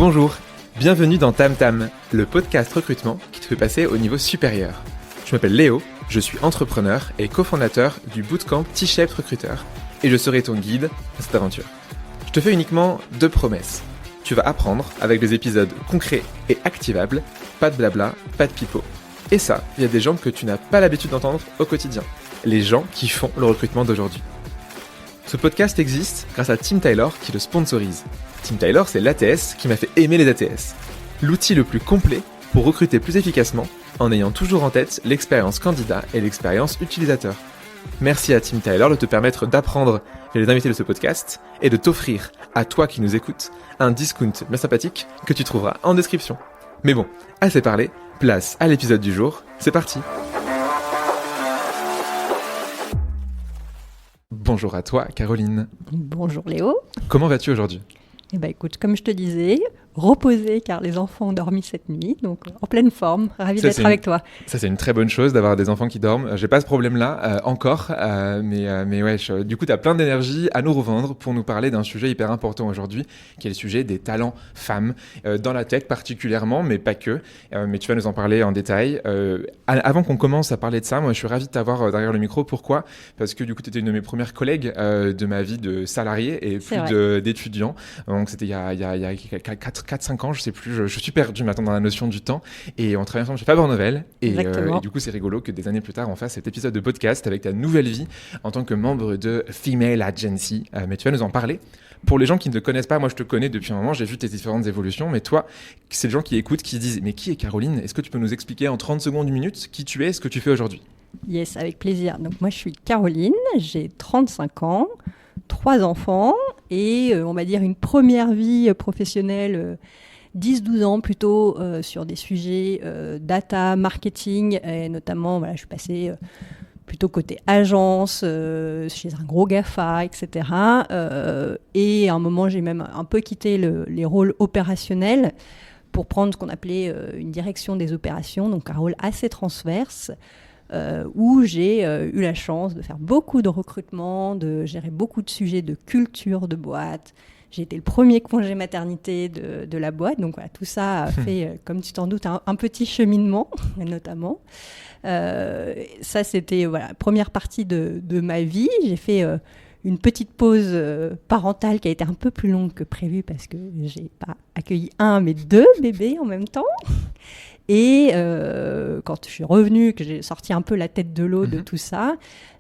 Bonjour, bienvenue dans Tam Tam, le podcast recrutement qui te fait passer au niveau supérieur. Je m'appelle Léo, je suis entrepreneur et cofondateur du bootcamp T-Shaped Recruteur et je serai ton guide à cette aventure. Je te fais uniquement 2 promesses. Tu vas apprendre avec des épisodes concrets et activables, pas de blabla, pas de pipeau. Et ça, il y a des gens que tu n'as pas l'habitude d'entendre au quotidien, les gens qui font le recrutement d'aujourd'hui. Ce podcast existe grâce à Tim Taylor qui le sponsorise. Tim Taylor, c'est l'ATS qui m'a fait aimer les ATS. L'outil le plus complet pour recruter plus efficacement en ayant toujours en tête l'expérience candidat et l'expérience utilisateur. Merci à Tim Taylor de te permettre d'apprendre les invités de ce podcast et de t'offrir, à toi qui nous écoutes, un discount bien sympathique que tu trouveras en description. Mais bon, assez parlé, place à l'épisode du jour, c'est parti. Bonjour à toi, Caroline. Bonjour Léo. Comment vas-tu aujourd'hui ? Eh ben écoute, comme je te disais, reposé car les enfants ont dormi cette nuit, donc en pleine forme, ravi d'être avec toi. Ça c'est une très bonne chose d'avoir des enfants qui dorment. J'ai pas ce problème-là encore, mais ouais, du coup tu as plein d'énergie à nous revendre pour nous parler d'un sujet hyper important aujourd'hui, qui est le sujet des talents femmes, dans la tech particulièrement, mais pas que. Mais tu vas nous en parler en détail. Avant qu'on commence à parler de ça, moi je suis ravi de t'avoir derrière le micro. Pourquoi ? Parce que du coup tu étais une de mes premières collègues de ma vie de salarié et plus d'étudiant. Donc c'était il y a 4-5 ans, je sais plus, je suis perdu maintenant dans la notion du temps, et on travaille ensemble chez Faber Novel, et du coup c'est rigolo que des années plus tard on fasse cet épisode de podcast avec ta nouvelle vie en tant que membre de Female Agency, mais tu vas nous en parler. Pour les gens qui ne te connaissent pas, moi je te connais depuis un moment, j'ai vu tes différentes évolutions, mais toi, c'est les gens qui écoutent, qui se disent « Mais qui est Caroline ? Est-ce que tu peux nous expliquer en 30 secondes, une minute, qui tu es et ce que tu fais aujourd'hui ?» Yes, avec plaisir. Donc moi je suis Caroline, j'ai 35 ans, 3 enfants et on va dire une première vie professionnelle 10-12 ans plutôt sur des sujets data, marketing et notamment voilà, je suis passée plutôt côté agence, chez un gros GAFA, etc. Et à un moment j'ai même un peu quitté les rôles opérationnels pour prendre ce qu'on appelait une direction des opérations, donc un rôle assez transverse. Où j'ai eu la chance de faire beaucoup de recrutement, de gérer beaucoup de sujets de culture de boîte. J'ai été le premier congé maternité de la boîte. Donc voilà, tout ça a fait, comme tu t'en doutes, un petit cheminement, notamment. Ça, c'était la première partie de ma vie. J'ai fait une petite pause parentale qui a été un peu plus longue que prévu parce que j'ai pas accueilli 1, mais 2 bébés en même temps. Et quand je suis revenue, que j'ai sorti un peu la tête de l'eau de tout ça,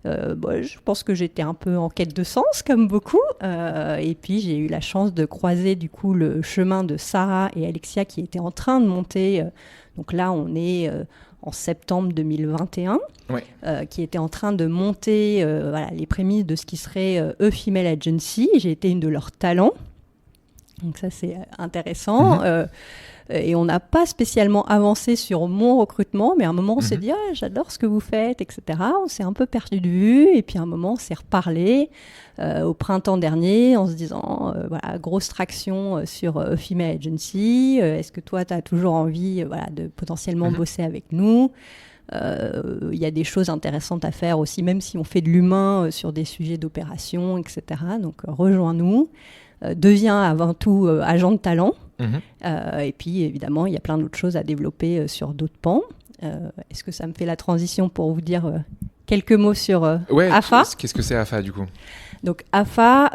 je pense que j'étais un peu en quête de sens, comme beaucoup. Et puis, j'ai eu la chance de croiser du coup le chemin de Sarah et Alexia qui étaient en train de monter. Donc là, on est en septembre 2021, qui étaient en train de monter les prémices de ce qui serait A Female Agency. J'ai été une de leurs talents. Donc ça, c'est intéressant. Et on n'a pas spécialement avancé sur mon recrutement, mais à un moment, on s'est dit « j'adore ce que vous faites, etc. » On s'est un peu perdu de vue, et puis à un moment, on s'est reparlé au printemps dernier en se disant grosse traction sur Female Agency. Est-ce que toi, tu as toujours envie de potentiellement bosser avec nous ? Il y a des choses intéressantes à faire aussi, même si on fait de l'humain sur des sujets d'opération, etc. Donc, rejoins-nous. Deviens avant tout agent de talent. Et puis, évidemment, il y a plein d'autres choses à développer sur d'autres pans. Est-ce que ça me fait la transition pour vous dire quelques mots sur AFA ? Qu'est-ce que c'est AFA, du coup ? Donc, AFA,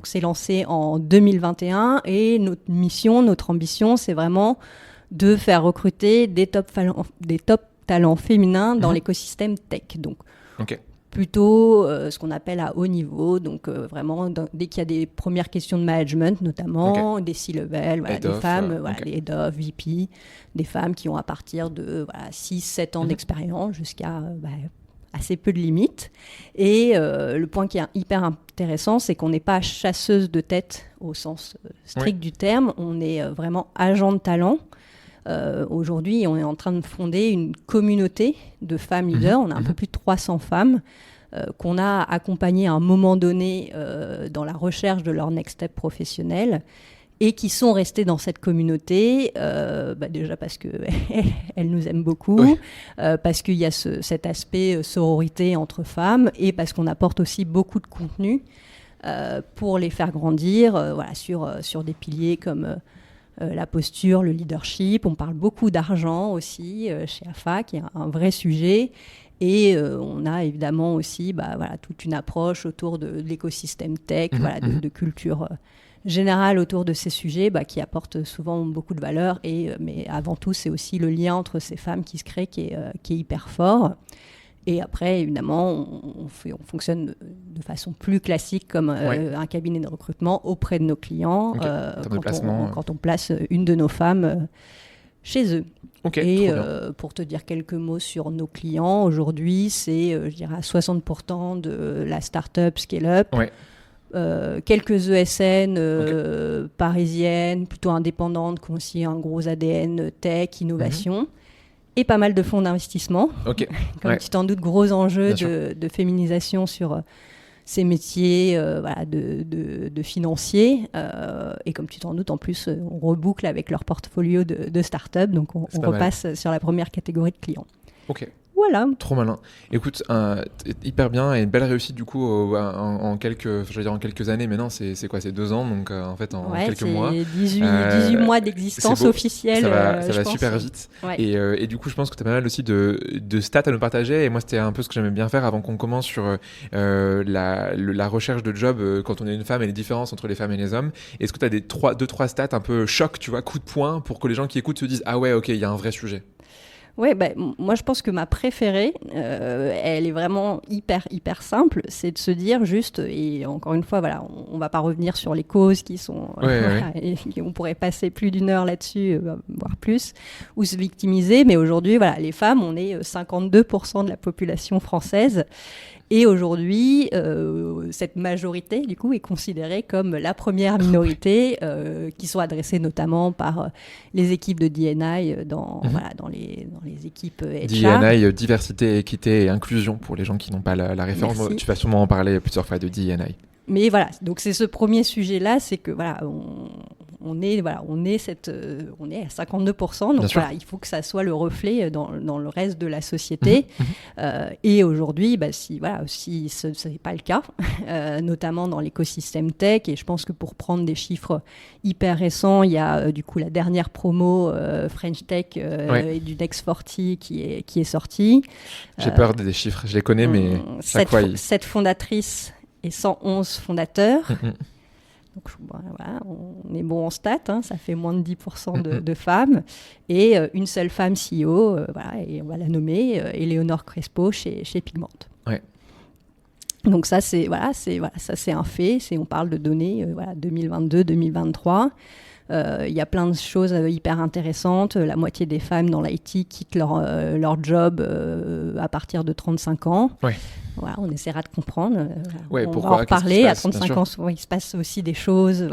c'est lancé en 2021 et notre mission, notre ambition, c'est vraiment de faire recruter des top talents féminins dans l'écosystème tech. Donc, plutôt ce qu'on appelle à haut niveau, donc vraiment dès qu'il y a des premières questions de management, notamment des C-level, des femmes, les head of, VP, des femmes qui ont à partir de 6-7 ans d'expérience jusqu'à assez peu de limites. Et le point qui est hyper intéressant, c'est qu'on n'est pas chasseuse de tête au sens strict du terme, on est vraiment agent de talent. Aujourd'hui, on est en train de fonder une communauté de femmes leaders. On a un peu plus de 300 femmes qu'on a accompagnées à un moment donné dans la recherche de leur next step professionnel et qui sont restées dans cette communauté, déjà parce qu'elles nous aiment beaucoup, parce qu'il y a cet aspect sororité entre femmes et parce qu'on apporte aussi beaucoup de contenu pour les faire grandir sur des piliers comme la posture, le leadership. On parle beaucoup d'argent aussi chez AFA, qui est un vrai sujet. Et on a évidemment aussi toute une approche autour de l'écosystème tech, de culture générale autour de ces sujets qui apporte souvent beaucoup de valeur. Mais avant tout, c'est aussi le lien entre ces femmes qui se crée qui est hyper fort. Et après, évidemment, on fonctionne de façon plus classique comme un cabinet de recrutement auprès de nos clients quand on place une de nos femmes chez eux. Et pour te dire quelques mots sur nos clients, aujourd'hui, c'est, je dirais, à 60% de la start-up scale-up. Ouais. Quelques ESN parisiennes, plutôt indépendantes, qui ont aussi un gros ADN tech, innovation. Et pas mal de fonds d'investissement. Comme tu t'en doutes, gros enjeux de féminisation sur ces métiers de financiers. Et comme tu t'en doutes, en plus, on reboucle avec leur portfolio de start-up. Donc, on repasse sur la première catégorie de clients. Ok. Voilà. Trop malin. Écoute, hyper bien et une belle réussite du coup en quelques années. Mais non, c'est quoi? C'est 2 ans, donc en fait en quelques mois. 18 mois d'existence officielle. Ça va super vite. Ouais. Et du coup, je pense que tu as pas mal aussi de stats à nous partager. Et moi, c'était un peu ce que j'aimais bien faire avant qu'on commence sur la recherche de job quand on est une femme et les différences entre les femmes et les hommes. Est-ce que tu as 2-3 stats un peu choc, tu vois, coup de poing, pour que les gens qui écoutent se disent ah ouais, ok, il y a un vrai sujet? Oui, moi je pense que ma préférée, elle est vraiment hyper simple, c'est de se dire juste, et encore une fois, on va pas revenir sur les causes qui sont, et on pourrait passer plus d'1 heure là-dessus, voire plus, ou se victimiser, mais aujourd'hui, les femmes, on est 52% de la population française. Et aujourd'hui, cette majorité, du coup, est considérée comme la première minorité qui sont adressées notamment par les équipes de D&I dans les équipes HR. D&I, diversité, équité et inclusion, pour les gens qui n'ont pas la référence. Merci. Tu vas sûrement en parler plusieurs fois de D&I. Mais voilà, donc c'est ce premier sujet-là, c'est que on est à 52%, donc il faut que ça soit le reflet dans le reste de la société. Et aujourd'hui, si ce n'est pas le cas, notamment dans l'écosystème tech, et je pense que pour prendre des chiffres hyper récents, il y a du coup la dernière promo French Tech et du Next 40 qui est sortie. J'ai peur des chiffres, je les connais, mais chaque fois... 7 fondatrices et 111 fondateurs. Donc on est bon en stats, ça fait moins de 10% de femmes. Et une seule femme CEO, et on va la nommer, Éléonore Crespo chez Pigment. Ouais. Donc ça, c'est un fait. On parle de données 2022-2023. Il y a plein de choses hyper intéressantes. La moitié des femmes dans l'IT quittent leur job à partir de 35 ans. Ouais. Voilà, on essaiera de comprendre. Ouais, on pourquoi, va en reparler. À 35 ans, souvent, il se passe aussi des choses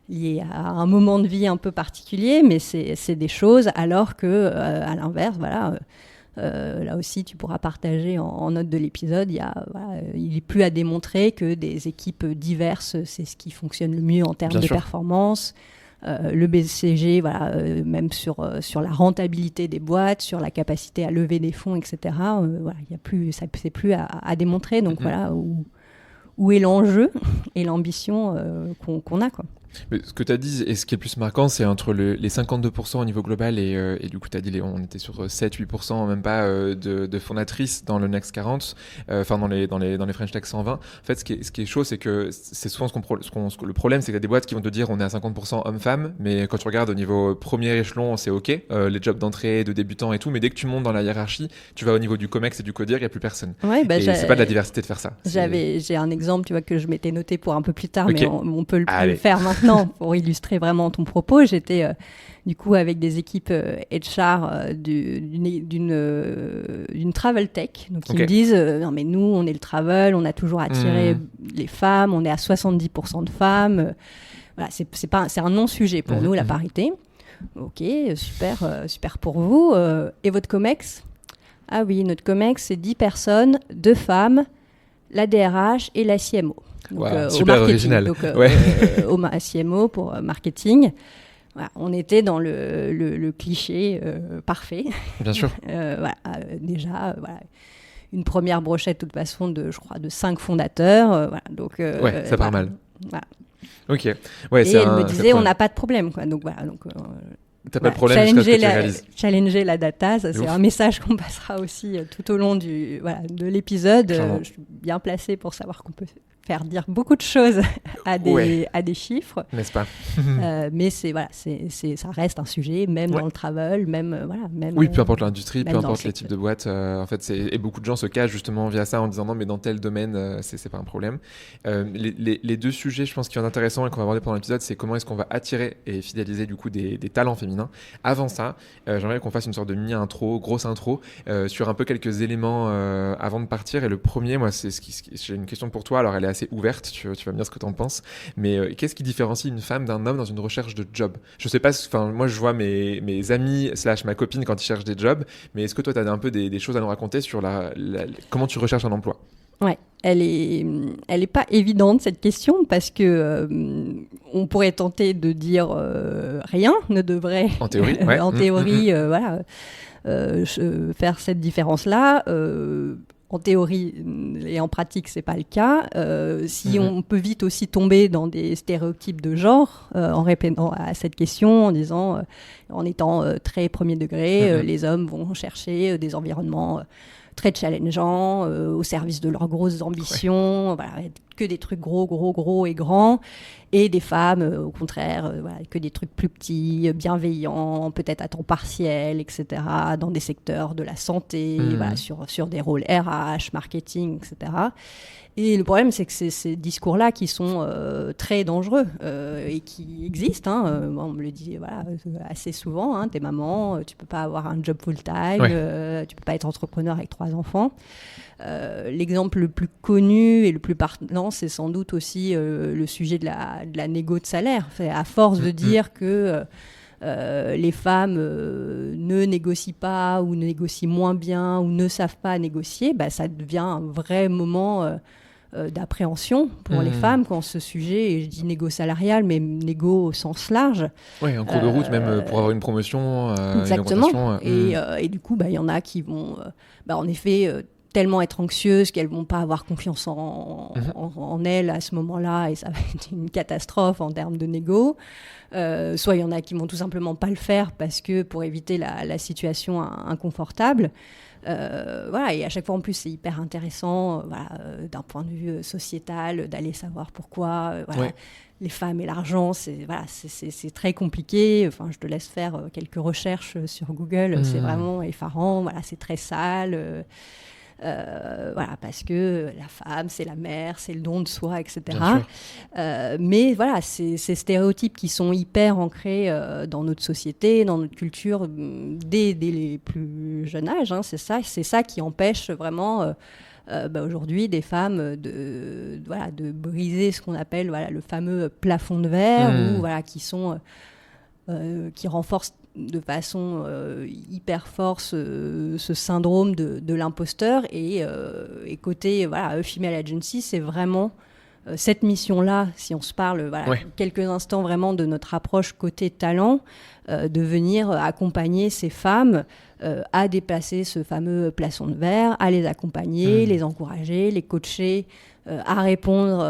liées à un moment de vie un peu particulier, mais c'est des choses, alors que, à l'inverse, là aussi, tu pourras partager en note de l'épisode, il n'est plus à démontrer que des équipes diverses, c'est ce qui fonctionne le mieux en termes de performance. Le BCG, même sur la rentabilité des boîtes, sur la capacité à lever des fonds, etc. Il y a plus, c'est plus à démontrer. Donc où est l'enjeu et l'ambition qu'on a, quoi. Mais ce que tu as dit et ce qui est le plus marquant, c'est entre les 52% au niveau global et du coup tu as dit on était sur 7-8% même pas de fondatrices dans le Next 40, dans les French Tech 120. En fait, ce qui est chaud, c'est que c'est souvent le problème, c'est qu'il y a des boîtes qui vont te dire on est à 50% hommes-femmes, mais quand tu regardes au niveau premier échelon, c'est ok, les jobs d'entrée, de débutants et tout, mais dès que tu montes dans la hiérarchie, tu vas au niveau du COMEX et du CODIR, il n'y a plus personne. Ouais, et c'est pas de la diversité de faire ça. J'ai un exemple, tu vois, que je m'étais noté pour un peu plus tard, mais on peut le faire maintenant. Pour illustrer vraiment ton propos, j'étais du coup avec des équipes HR d'une travel tech, donc ils me disent non mais nous on est le travel, on a toujours attiré les femmes, on est à 70% de femmes, c'est un non-sujet pour nous la parité. Ok, super pour vous. Et votre COMEX? Ah oui, notre COMEX c'est 10 personnes, 2 femmes, la DRH et la CMO. Donc, super original. Donc, au CMO pour marketing. On était dans le cliché parfait. Bien sûr. Déjà, une première brochette, de toute façon, je crois, de 5 fondateurs. Voilà, donc, ouais, ça part mal. Voilà. Ok. Ouais, et elle me disait, on n'a pas de problème. Quoi. Donc voilà. Donc, t'as pas de problème jusqu'à ce que tu réalises. Challenger la data, ça, c'est un message qu'on passera aussi tout au long de l'épisode. Je suis bien placée pour savoir qu'on peut faire dire beaucoup de choses à des chiffres. N'est-ce pas? Mais ça reste un sujet, même dans le travel, même... oui, peu importe l'industrie, peu importe les types de boîtes. En fait, et beaucoup de gens se cachent justement via ça en disant non, mais dans tel domaine, c'est pas un problème. Les deux sujets, je pense, qui sont intéressants et qu'on va aborder pendant l'épisode, c'est comment est-ce qu'on va attirer et fidéliser du coup des talents féminins. Avant ça, j'aimerais qu'on fasse une sorte de mini-intro, grosse intro, sur un peu quelques éléments avant de partir. Et le premier, moi, j'ai une question pour toi. Alors, elle est assez ouverte, tu vas me dire ce que tu en penses, mais qu'est-ce qui différencie une femme d'un homme dans une recherche de job? Je sais pas, moi je vois mes amis / ma copine quand ils cherchent des jobs, mais est-ce que toi tu as un peu des choses à nous raconter sur comment tu recherches un emploi? Ouais, elle est pas évidente cette question parce que on pourrait tenter de dire rien ne devrait en théorie, voilà, faire cette différence-là. En théorie et en pratique, c'est pas le cas. On peut vite aussi tomber dans des stéréotypes de genre en répondant à cette question, en disant, en étant très premier degré, les hommes vont chercher des environnements très challengeants, au service de leurs grosses ambitions, voilà, que des trucs gros et grands, et des femmes, au contraire, que des trucs plus petits, bienveillants, peut-être à temps partiel, etc., dans des secteurs de la santé, voilà, sur des rôles RH, marketing, etc. Et le problème, c'est que c'est ces discours-là qui sont très dangereux et qui existent. On me le dit assez souvent. T'es maman, tu peux pas avoir un job full-time, tu peux pas être entrepreneur avec 3 enfants. L'exemple le plus connu et le plus parlant, c'est sans doute aussi le sujet de la négo de salaire. À force de dire que les femmes ne négocient pas ou négocient moins bien ou ne savent pas négocier, ça devient un vrai moment d'appréhension pour les femmes quand ce sujet, et je dis négo salarial, mais négo au sens large. Oui, en cours de route, même pour avoir une promotion, exactement. Une augmentation. Et du coup, il y en a qui vont, en effet, tellement être anxieuses qu'elles ne vont pas avoir confiance en elles à ce moment-là, et ça va être une catastrophe en termes de négo. Soit il y en a qui vont tout simplement pas le faire parce que pour éviter la situation inconfortable. Et à chaque fois en plus c'est hyper intéressant d'un point de vue sociétal d'aller savoir pourquoi les femmes et l'argent c'est très compliqué. Enfin, je te laisse faire quelques recherches sur Google, c'est vraiment effarant, c'est très sale. Parce que la femme, c'est la mère, c'est le don de soi, etc. Mais voilà, ces stéréotypes qui sont hyper ancrés dans notre société, dans notre culture, dès les plus jeunes âges, c'est ça qui empêche vraiment aujourd'hui des femmes de briser ce qu'on appelle le fameux plafond de verre, qui renforcent de façon hyper forte ce syndrome de l'imposteur. Et côté Female Agency, c'est vraiment cette mission-là, si on se parle quelques instants vraiment de notre approche côté talent, de venir accompagner ces femmes à dépasser ce fameux plafond de verre, à les accompagner, les encourager, les coacher, à répondre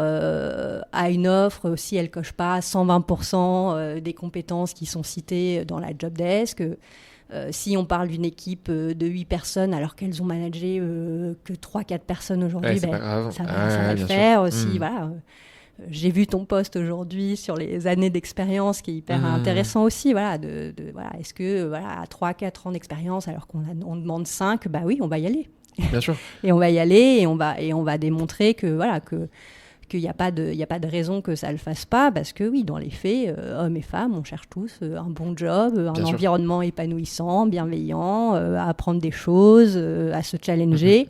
à une offre si elle ne coche pas 120% des compétences qui sont citées dans la job desk. Si on parle d'une équipe de 8 personnes alors qu'elles ont managé que 3-4 personnes aujourd'hui, ça va le faire aussi. J'ai vu ton post aujourd'hui sur les années d'expérience qui est hyper intéressant aussi. Est-ce que à 3-4 ans d'expérience alors qu'on demande 5, oui, on va y aller. Bien sûr. Et on va y aller et on va démontrer qu'il n'y a pas de raison que ça ne le fasse pas, parce que oui, dans les faits, hommes et femmes, on cherche tous un bon job, un environnement épanouissant, bienveillant, à apprendre des choses, à se challenger.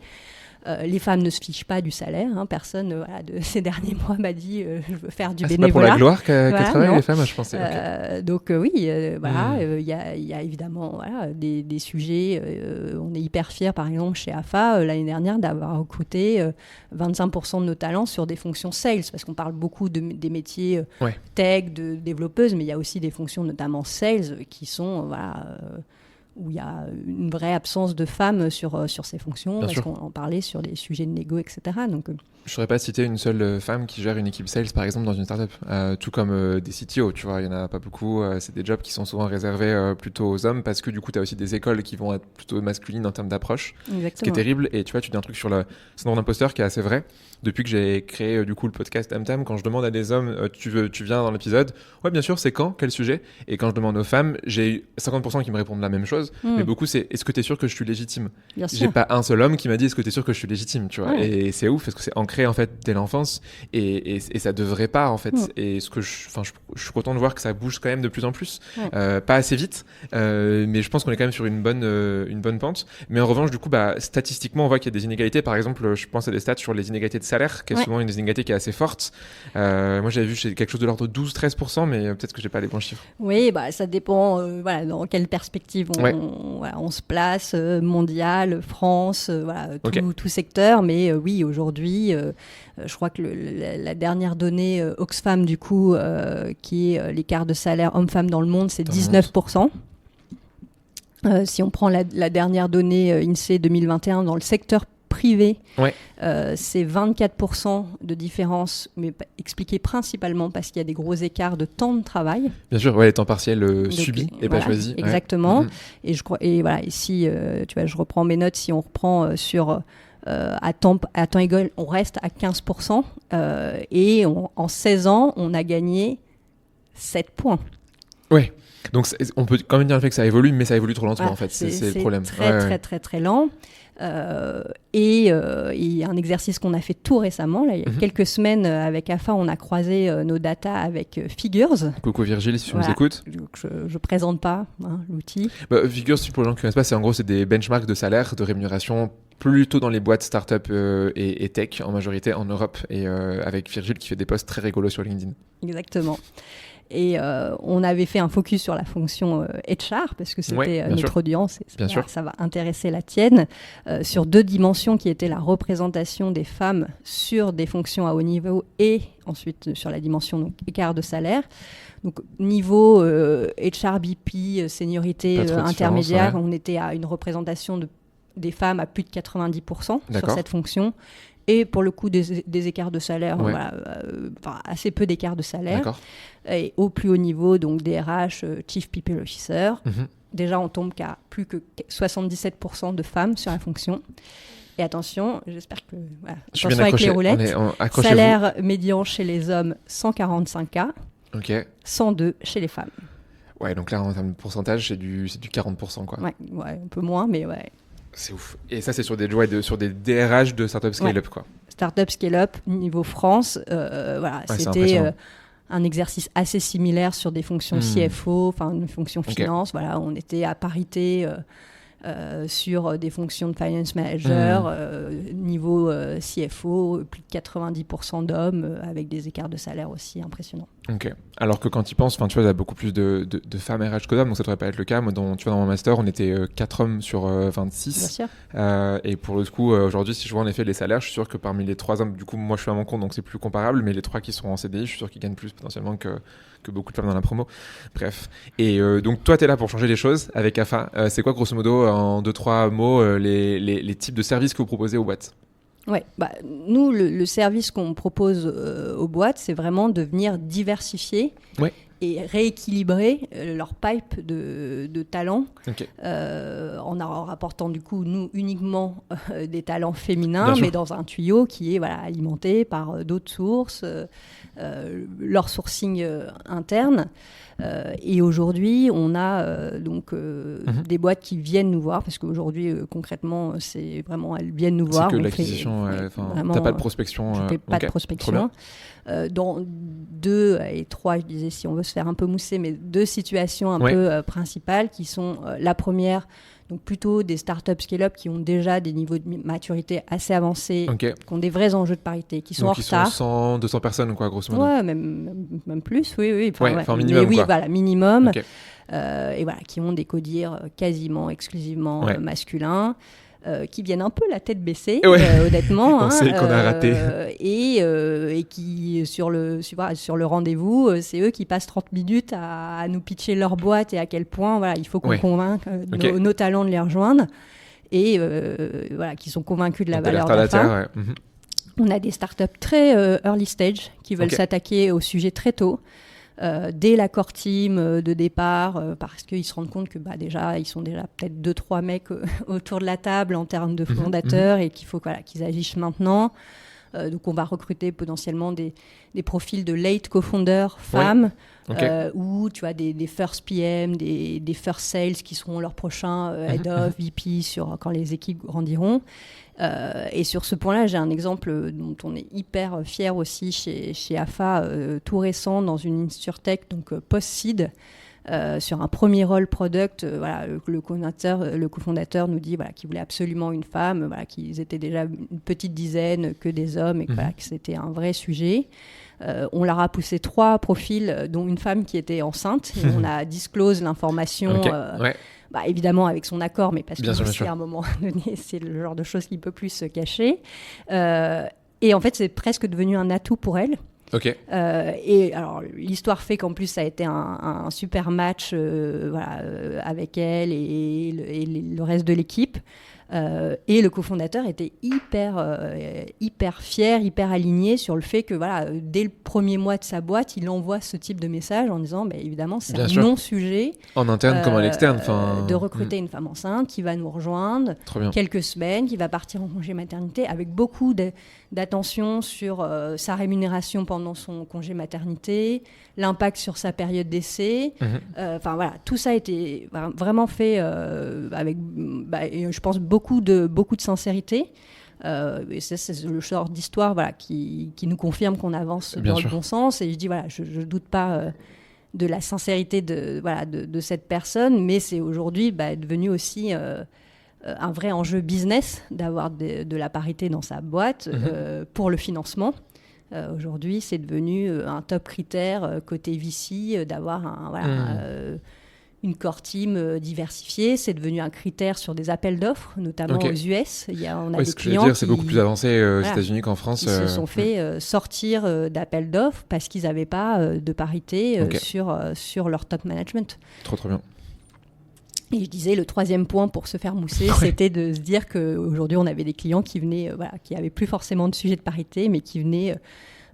Les femmes ne se fichent pas du salaire. Personne ces derniers mois m'a dit je veux faire du bénévolat. C'est pas pour la gloire qu'elles travaillent, les femmes, je pensais. Donc oui, il y a évidemment des sujets. On est hyper fiers, par exemple, chez AFA, l'année dernière, d'avoir recruté 25% de nos talents sur des fonctions sales, parce qu'on parle beaucoup des métiers tech, de développeuses, mais il y a aussi des fonctions, notamment sales, qui sont où il y a une vraie absence de femmes sur ces fonctions, Bien parce sûr. qu'on en parlait sur des sujets de négo, etc. Donc, Je ne saurais pas citer une seule femme qui gère une équipe sales, par exemple, dans une startup. Tout comme des CTO, tu vois, il n'y en a pas beaucoup. C'est des jobs qui sont souvent réservés plutôt aux hommes parce que du coup, tu as aussi des écoles qui vont être plutôt masculines en termes d'approche, ce qui est exactement. terrible. Et tu vois, tu dis un truc sur le syndrome d'imposteur qui est assez vrai. Depuis que j'ai créé du coup le podcast Tam Tam, quand je demande à des hommes, tu viens dans l'épisode? Ouais, bien sûr, c'est quand? Quel sujet? Et quand je demande aux femmes, j'ai 50% qui me répondent la même chose, mais beaucoup c'est est-ce que tu es sûr que je suis légitime? Bien J'ai sûr. pas un seul homme qui m'a dit est-ce que tu es sûr que je suis légitime, tu vois. Ouais. Et c'est ouf parce que c'est ancré en fait dès l'enfance et ça devrait pas en fait. Et ce que je suis content de voir que ça bouge quand même de plus en plus, pas assez vite, mais je pense qu'on est quand même sur une bonne pente. Mais en revanche, du coup, statistiquement, on voit qu'il y a des inégalités. Par exemple, je pense à des stats sur les inégalités de salaire, qui est souvent une des inégalités qui est assez forte. Moi, j'avais vu chez quelque chose de l'ordre de 12-13%, mais peut-être que j'ai pas les bons chiffres. Oui, ça dépend dans quelle perspective on se place, mondial, France, tout secteur. Mais oui, aujourd'hui, je crois que la dernière donnée Oxfam, du coup, qui est l'écart de salaire homme-femme dans le monde, c'est 19%. Si on prend la dernière donnée INSEE 2021 dans le secteur privé, c'est 24% de différence, mais expliqué principalement parce qu'il y a des gros écarts de temps de travail. Bien sûr, les temps partiels subis et pas choisis. Exactement. Et je crois, et ici, tu vois, je reprends mes notes. Si on reprend sur à temps égal, on reste à 15%, et en 16 ans, on a gagné 7 points. Oui. Donc on peut quand même dire le fait que ça évolue, mais ça évolue trop lentement en fait. C'est le problème. Très lent. Et un exercice qu'on a fait tout récemment, là, il y a quelques semaines avec AFA, on a croisé nos data avec Figures. Coucou Virgile, si tu nous écoutes. Je ne présente pas l'outil. Figures, pour les gens qui ne connaissent pas, c'est des benchmarks de salaire, de rémunération, plutôt dans les boîtes start-up et tech en majorité en Europe, et avec Virgile qui fait des posts très rigolos sur LinkedIn. Exactement. Et on avait fait un focus sur la fonction HR, parce que c'était notre audience, et ça va intéresser la tienne, sur 2 dimensions qui étaient la représentation des femmes sur des fonctions à haut niveau et ensuite sur la dimension écart de salaire. Donc niveau HR, BP, seniorité intermédiaire, on était à une représentation des femmes à plus de 90% sur cette fonction. Et pour le coup, des écarts de salaire, assez peu d'écarts de salaire. Et au plus haut niveau, donc DRH, Chief People Officer. Déjà, on tombe qu'à plus que 77% de femmes sur la fonction. Et attention, j'espère que... attention avec les roulettes. Salaire médian chez les hommes, 145K. 102 chez les femmes. Ouais, donc là, en termes de pourcentage, c'est du 40%, quoi. Ouais, un peu moins, mais ouais. C'est ouf. Et ça, c'est sur des DRH de Startup Scale-Up, quoi. Startup Scale-Up, niveau France, c'était un exercice assez similaire sur des fonctions CFO, enfin une fonction finance. On était à parité sur des fonctions de finance manager, niveau CFO, plus de 90% d'hommes, avec des écarts de salaire aussi impressionnants. Ok. Alors que quand tu y penses, tu vois, il y a beaucoup plus de femmes RH que d'hommes, donc ça devrait pas être le cas. Moi, dans mon master, on était 4 hommes sur 26. Bien sûr. Et pour le coup, aujourd'hui, si je vois en effet les salaires, je suis sûr que parmi les 3 hommes, du coup, moi je suis à mon compte, donc c'est plus comparable, mais les 3 qui sont en CDI, je suis sûr qu'ils gagnent plus potentiellement que beaucoup de femmes dans la promo. Bref. Et donc, toi, tu es là pour changer les choses avec AFA. C'est quoi, grosso modo, en 2-3 mots, les types de services que vous proposez aux boîtes? Ouais, nous, le service qu'on propose aux boîtes, c'est vraiment de venir diversifier et rééquilibrer leur pipe de talents, en rapportant du coup, nous, uniquement des talents féminins, mais dans un tuyau qui est alimenté par d'autres sources, leur sourcing interne. Et aujourd'hui, on a des boîtes qui viennent nous voir, parce qu'aujourd'hui, concrètement, c'est vraiment, elles viennent nous voir. C'est que l'acquisition, t'as pas de prospection. Pas de prospection. Dans 2 et 3, je disais, si on veut se faire un peu mousser, mais 2 situations un peu principales qui sont la première, donc plutôt des startups scale-up qui ont déjà des niveaux de maturité assez avancés, qui ont des vrais enjeux de parité, qui sont en retard. Qui sont 100, 200 personnes, quoi, grosso modo. Ouais, même plus, oui. Minimum, mais quoi. Minimum. Et qui ont des codires quasiment exclusivement masculins. qui viennent un peu la tête baissée, Ouais. honnêtement. On sait qu'on a raté. Et qui, sur le rendez-vous, c'est eux qui passent 30 minutes à nous pitcher leur boîte et à quel point voilà, il faut qu'on convainque nos talents de les rejoindre. Et voilà, qui sont convaincus de la valeur d'affaires. Ouais. Mm-hmm. On a des startups très early stage qui veulent s'attaquer au sujet très tôt. Dès la core team de départ, parce qu'ils se rendent compte que déjà, ils sont déjà peut-être 2-3 mecs autour de la table en termes de fondateurs et qu'il faut qu'ils agissent maintenant. Donc, on va recruter potentiellement des profils de late co-founders femmes ou tu vois, des first PM, des first sales qui seront leurs prochains head of, VP quand les équipes grandiront. Et sur ce point-là, j'ai un exemple dont on est hyper fier aussi chez AFA, tout récent, dans une insurtech, donc post-seed, sur un premier rôle product. Le cofondateur nous dit qu'il voulait absolument une femme, qu'ils étaient déjà une petite dizaine, que des hommes, et que c'était un vrai sujet. On leur a poussé 3 profils, dont une femme qui était enceinte, et on a disclose l'information. Évidemment avec son accord, mais parce que à un moment donné, c'est le genre de choses qui ne peut plus se cacher. Et en fait, c'est presque devenu un atout pour elle. Et alors, l'histoire fait qu'en plus, ça a été un super match avec elle et le reste de l'équipe. Et le cofondateur était hyper fier, hyper aligné sur le fait que dès le premier mois de sa boîte, il envoie ce type de message en disant évidemment c'est un non-sujet en interne comme à l'externe, de recruter une femme enceinte qui va nous rejoindre quelques semaines, qui va partir en congé maternité avec beaucoup d'attention sur sa rémunération pendant son congé maternité, l'impact sur sa période d'essai. Tout ça a été vraiment fait avec je pense beaucoup de sincérité. Et c'est le genre d'histoire qui nous confirme qu'on avance dans le bon sens. Et je dis je doute pas de la sincérité de cette personne, mais c'est aujourd'hui devenu aussi un vrai enjeu business d'avoir de la parité dans sa boîte pour le financement. Aujourd'hui, c'est devenu un top critère côté VC d'avoir une core team diversifiée. C'est devenu un critère sur des appels d'offres, notamment aux US. On a des clients c'est beaucoup plus avancé aux États-Unis qu'en France. Ils se sont fait sortir d'appels d'offres parce qu'ils n'avaient pas de parité sur leur top management. Trop bien. Et je disais, le 3e point pour se faire mousser, c'était de se dire qu'aujourd'hui, on avait des clients qui venaient, qui n'avaient plus forcément de sujet de parité, mais qui venaient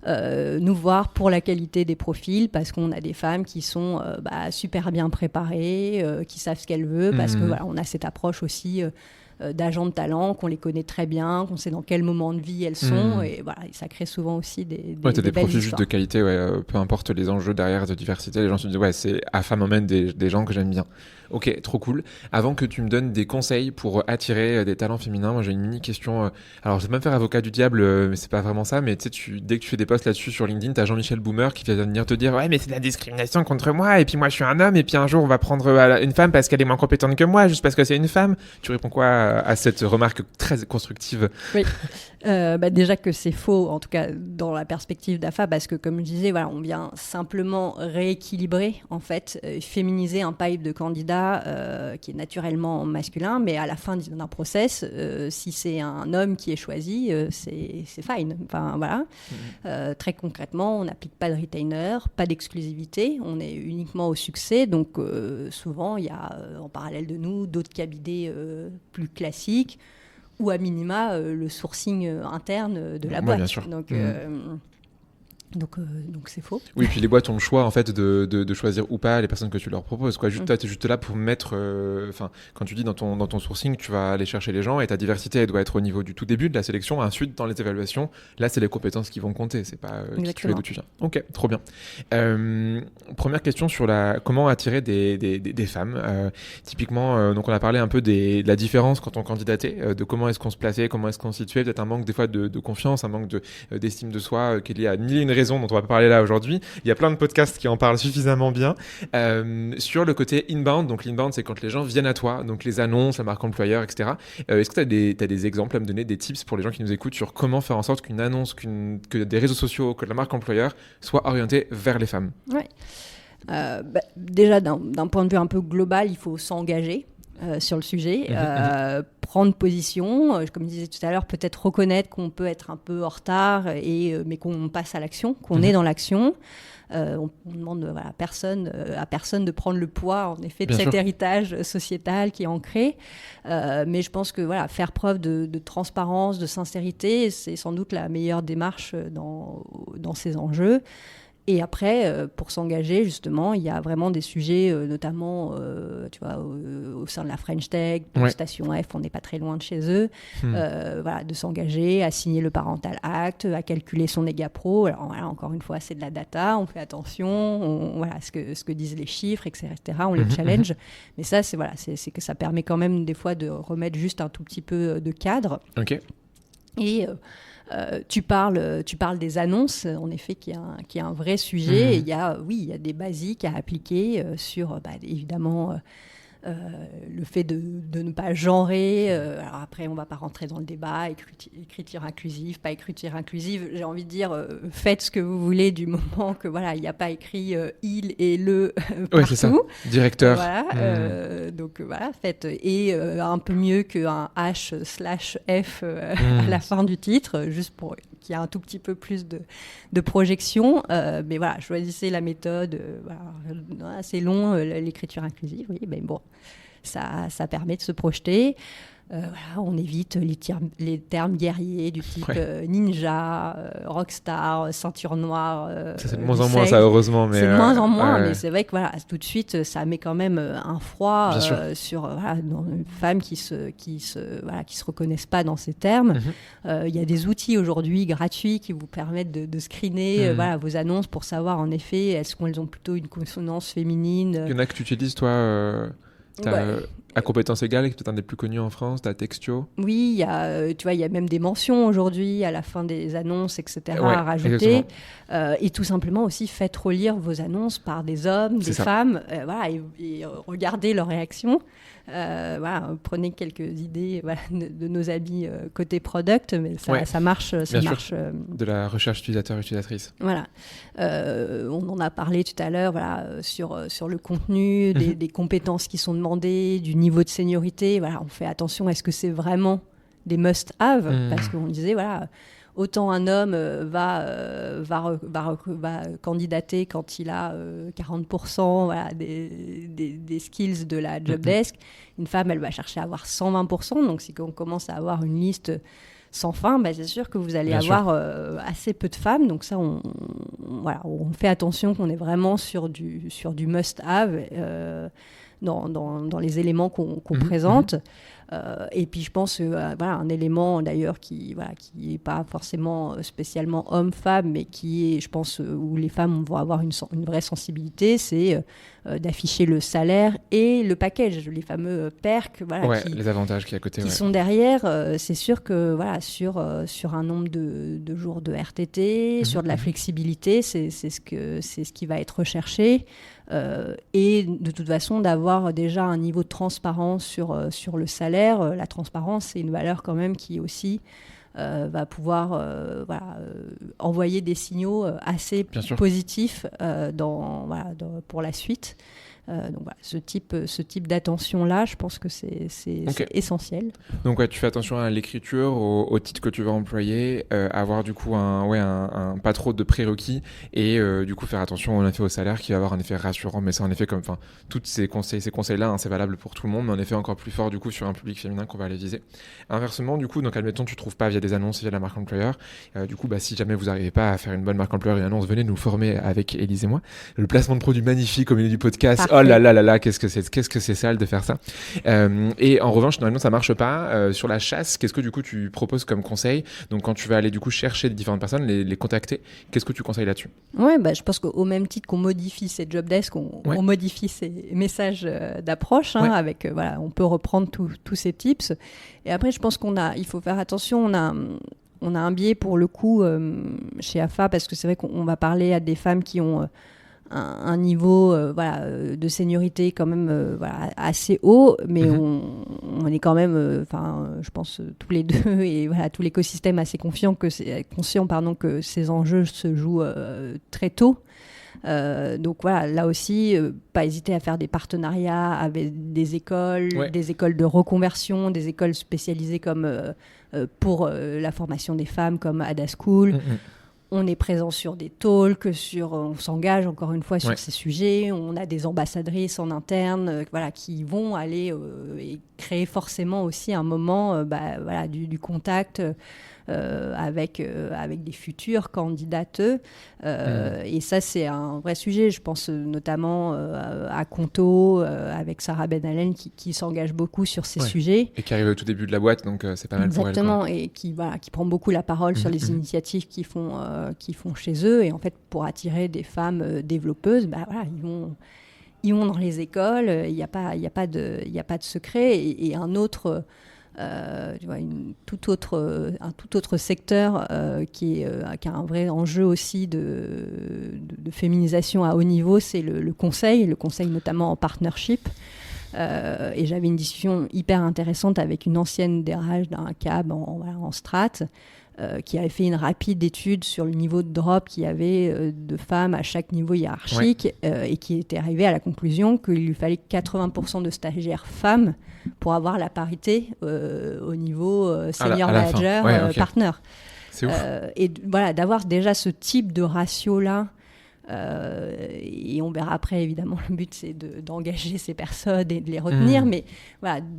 nous voir pour la qualité des profils, parce qu'on a des femmes qui sont super bien préparées, qui savent ce qu'elles veulent, parce qu'on a cette approche aussi d'agents de talent, qu'on les connaît très bien, qu'on sait dans quel moment de vie elles sont, et ça crée souvent aussi des t'as des belles profils histoires. juste de qualité, peu importe les enjeux derrière de diversité, les gens se disent c'est AFA m'emmène des gens que j'aime bien. Ok, trop cool. Avant que tu me donnes des conseils pour attirer des talents féminins, moi j'ai une mini question. Alors je vais même faire avocat du diable, mais c'est pas vraiment ça. Mais tu sais, dès que tu fais des posts là-dessus sur LinkedIn, t'as Jean-Michel Boomer qui vient venir te dire mais c'est de la discrimination contre moi. Et puis moi je suis un homme. Et puis un jour on va prendre une femme parce qu'elle est moins compétente que moi, juste parce que c'est une femme. Tu réponds quoi à cette remarque très constructive? Oui. Déjà que c'est faux, en tout cas dans la perspective d'AFA, parce que comme je disais, on vient simplement rééquilibrer, en fait, féminiser un pipe de candidats qui est naturellement masculin, mais à la fin d'un process, si c'est un homme qui est choisi, c'est fine. Très concrètement, on n'applique pas de retainer, pas d'exclusivité, on est uniquement au succès, donc souvent il y a en parallèle de nous d'autres cabinets plus classiques, ou à minima le sourcing interne de la boîte. Bien sûr. Donc c'est faux. Oui, puis les boîtes ont le choix en fait de choisir ou pas les personnes que tu leur proposes. Toi, tu es juste là pour mettre. Quand tu dis dans ton sourcing, tu vas aller chercher les gens et ta diversité, elle doit être au niveau du tout début de la sélection. Ensuite, dans les évaluations, là, c'est les compétences qui vont compter. C'est pas qui tu es, d'où tu viens. Ok, trop bien. Première question sur comment attirer des femmes. Typiquement, donc on a parlé un peu de la différence quand on candidatait, de comment est-ce qu'on se plaçait, comment est-ce qu'on se situait, peut-être un manque des fois de confiance, un manque d'estime de soi qui est lié à mille et une raisons dont on va pas parler là aujourd'hui. Il y a plein de podcasts qui en parlent suffisamment bien. Sur le côté inbound, donc l'inbound, c'est quand les gens viennent à toi, donc les annonces, la marque employeur, etc. Est-ce que tu as des exemples à me donner, des tips pour les gens qui nous écoutent sur comment faire en sorte qu'une annonce, que des réseaux sociaux, que la marque employeur soit orientée vers les femmes? Ouais. Déjà, d'un point de vue un peu global, il faut s'engager. sur le sujet, prendre position, comme je disais tout à l'heure, peut-être reconnaître qu'on peut être un peu en retard, mais qu'on passe à l'action, qu'on est dans l'action. On demande à personne de prendre le poids en effet de cet héritage sociétal qui est ancré, mais je pense que faire preuve de transparence, de sincérité, c'est sans doute la meilleure démarche dans ces enjeux. Et après, pour s'engager, justement, il y a vraiment des sujets, notamment au sein de la French Tech, de Station F, on n'est pas très loin de chez eux, de s'engager à signer le Parental Act, à calculer son EGA Pro. Alors encore une fois, c'est de la data, on fait attention, ce que disent les chiffres, etc. On les challenge. Mais ça, c'est que ça permet quand même des fois de remettre juste un tout petit peu de cadre. Ok. Et tu parles des annonces, en effet, qui est un vrai sujet. Et il y a des basiques à appliquer sur, évidemment, le fait de ne pas genrer. Alors après, on ne va pas rentrer dans le débat, écriture inclusive, pas écriture inclusive. J'ai envie de dire, faites ce que vous voulez du moment que il n'y a pas écrit il et le partout. Ouais, c'est ça. Directeur. Donc faites un peu mieux qu'un H/F à la fin du titre, juste pour qu'il y ait un tout petit peu plus de projection. Mais choisissez la méthode. C'est long, l'écriture inclusive. Oui, mais bon. Ça permet de se projeter. On évite les termes guerriers du type ninja, rockstar, ceinture noire. Ça, c'est de moins en moins, ça, heureusement. Mais c'est de moins en moins, mais c'est vrai que tout de suite, ça met quand même un froid sur une femme qui se reconnaissent pas dans ces termes. Il y a des outils aujourd'hui gratuits qui vous permettent de screener vos annonces pour savoir en effet est-ce qu'elles ont plutôt une consonance féminine. Il y en a que tu utilises, toi à compétences égales, qui est peut-être un des plus connus en France, t'as Textio. Oui, il y a même des mentions aujourd'hui à la fin des annonces, etc. à rajouter. Et tout simplement aussi, faites relire vos annonces par des hommes, des femmes, et regardez leurs réactions. Prenez quelques idées de nos amis côté product, mais ça marche. Ça marche. De la recherche utilisateur-utilisatrice. On en a parlé tout à l'heure sur le contenu, des compétences qui sont demandées, du niveau de seniorité. On fait attention, est-ce que c'est vraiment des must-have parce qu'on disait, autant un homme va candidater quand il a 40% des skills de la job desk. Une femme, elle va chercher à avoir 120%. Donc, si on commence à avoir une liste sans fin, c'est sûr que vous allez avoir assez peu de femmes. Donc ça, on fait attention qu'on est vraiment sur du must-have dans les éléments qu'on présente. Et puis je pense un élément d'ailleurs qui est pas forcément spécialement homme-femme, mais qui est, je pense, où les femmes vont avoir une vraie sensibilité, c'est d'afficher le salaire et le package, les fameux perks, les avantages qui à côté, qui sont derrière. C'est sûr que sur un nombre de jours de RTT, sur de la flexibilité, c'est ce qui va être recherché. Et de toute façon d'avoir déjà un niveau de transparence sur le salaire. La transparence, c'est une valeur quand même qui aussi va pouvoir envoyer des signaux assez positifs pour la suite. Donc ce type d'attention-là, je pense que c'est essentiel. Donc tu fais attention à l'écriture, au titre que tu vas employer, avoir du coup pas trop de prérequis et du coup faire attention en effet au salaire qui va avoir un effet rassurant. Mais ça en effet tous ces conseils-là, c'est valable pour tout le monde, mais en effet encore plus fort du coup sur un public féminin qu'on va aller viser. Inversement du coup, donc admettons tu trouves pas via des annonces, via la marque employeur, du coup si jamais vous n'arrivez pas à faire une bonne marque employeur et annonce, venez nous former avec Élise et moi. Le placement de produit magnifique au milieu du podcast. Parfait. Oh là là là là, qu'est-ce que c'est sale de faire ça. Et en revanche, normalement, ça marche pas. Sur la chasse, qu'est-ce que du coup tu proposes comme conseil? Donc quand tu vas aller du coup chercher différentes personnes, les contacter, qu'est-ce que tu conseilles là-dessus? Je pense qu'au même titre qu'on modifie ces job desks, on modifie ces messages d'approche, avec on peut reprendre tous ces tips. Et après, je pense il faut faire attention. On a un biais pour le coup chez AFA parce que c'est vrai qu'on va parler à des femmes qui ont un niveau de seniorité quand même assez haut, mais on est quand même, je pense tous les deux et tout l'écosystème assez conscient que ces enjeux se jouent très tôt. Donc là aussi, pas hésiter à faire des partenariats avec des écoles de reconversion, des écoles spécialisées comme pour la formation des femmes comme Ada School. On est présent sur des talks, on s'engage encore une fois sur ces sujets. On a des ambassadrices en interne qui vont aller et créer forcément aussi un moment du contact avec des futures candidates. Et ça, c'est un vrai sujet. Je pense notamment à Conto, avec Sarah Ben-Halen, qui s'engage beaucoup sur ces sujets. Et qui arrive au tout début de la boîte, donc c'est pas mal pour elle. Exactement, et qui prend beaucoup la parole sur les initiatives qu'ils font chez eux. Et en fait, pour attirer des femmes développeuses, ils vont dans les écoles, il n'y a pas de secret. Et un autre... un tout autre secteur qui a un vrai enjeu aussi de féminisation à haut niveau, c'est le conseil notamment en partnership. Et j'avais une discussion hyper intéressante avec une ancienne DRH d'un CAB en strat, qui avait fait une rapide étude sur le niveau de drop qu'il y avait de femmes à chaque niveau hiérarchique, et qui était arrivée à la conclusion qu'il lui fallait 80% de stagiaires femmes pour avoir la parité au niveau senior manager partner. C'est ouf. Et d'avoir déjà ce type de ratio-là, et on verra après, évidemment, le but c'est d'engager ces personnes et de les retenir, mais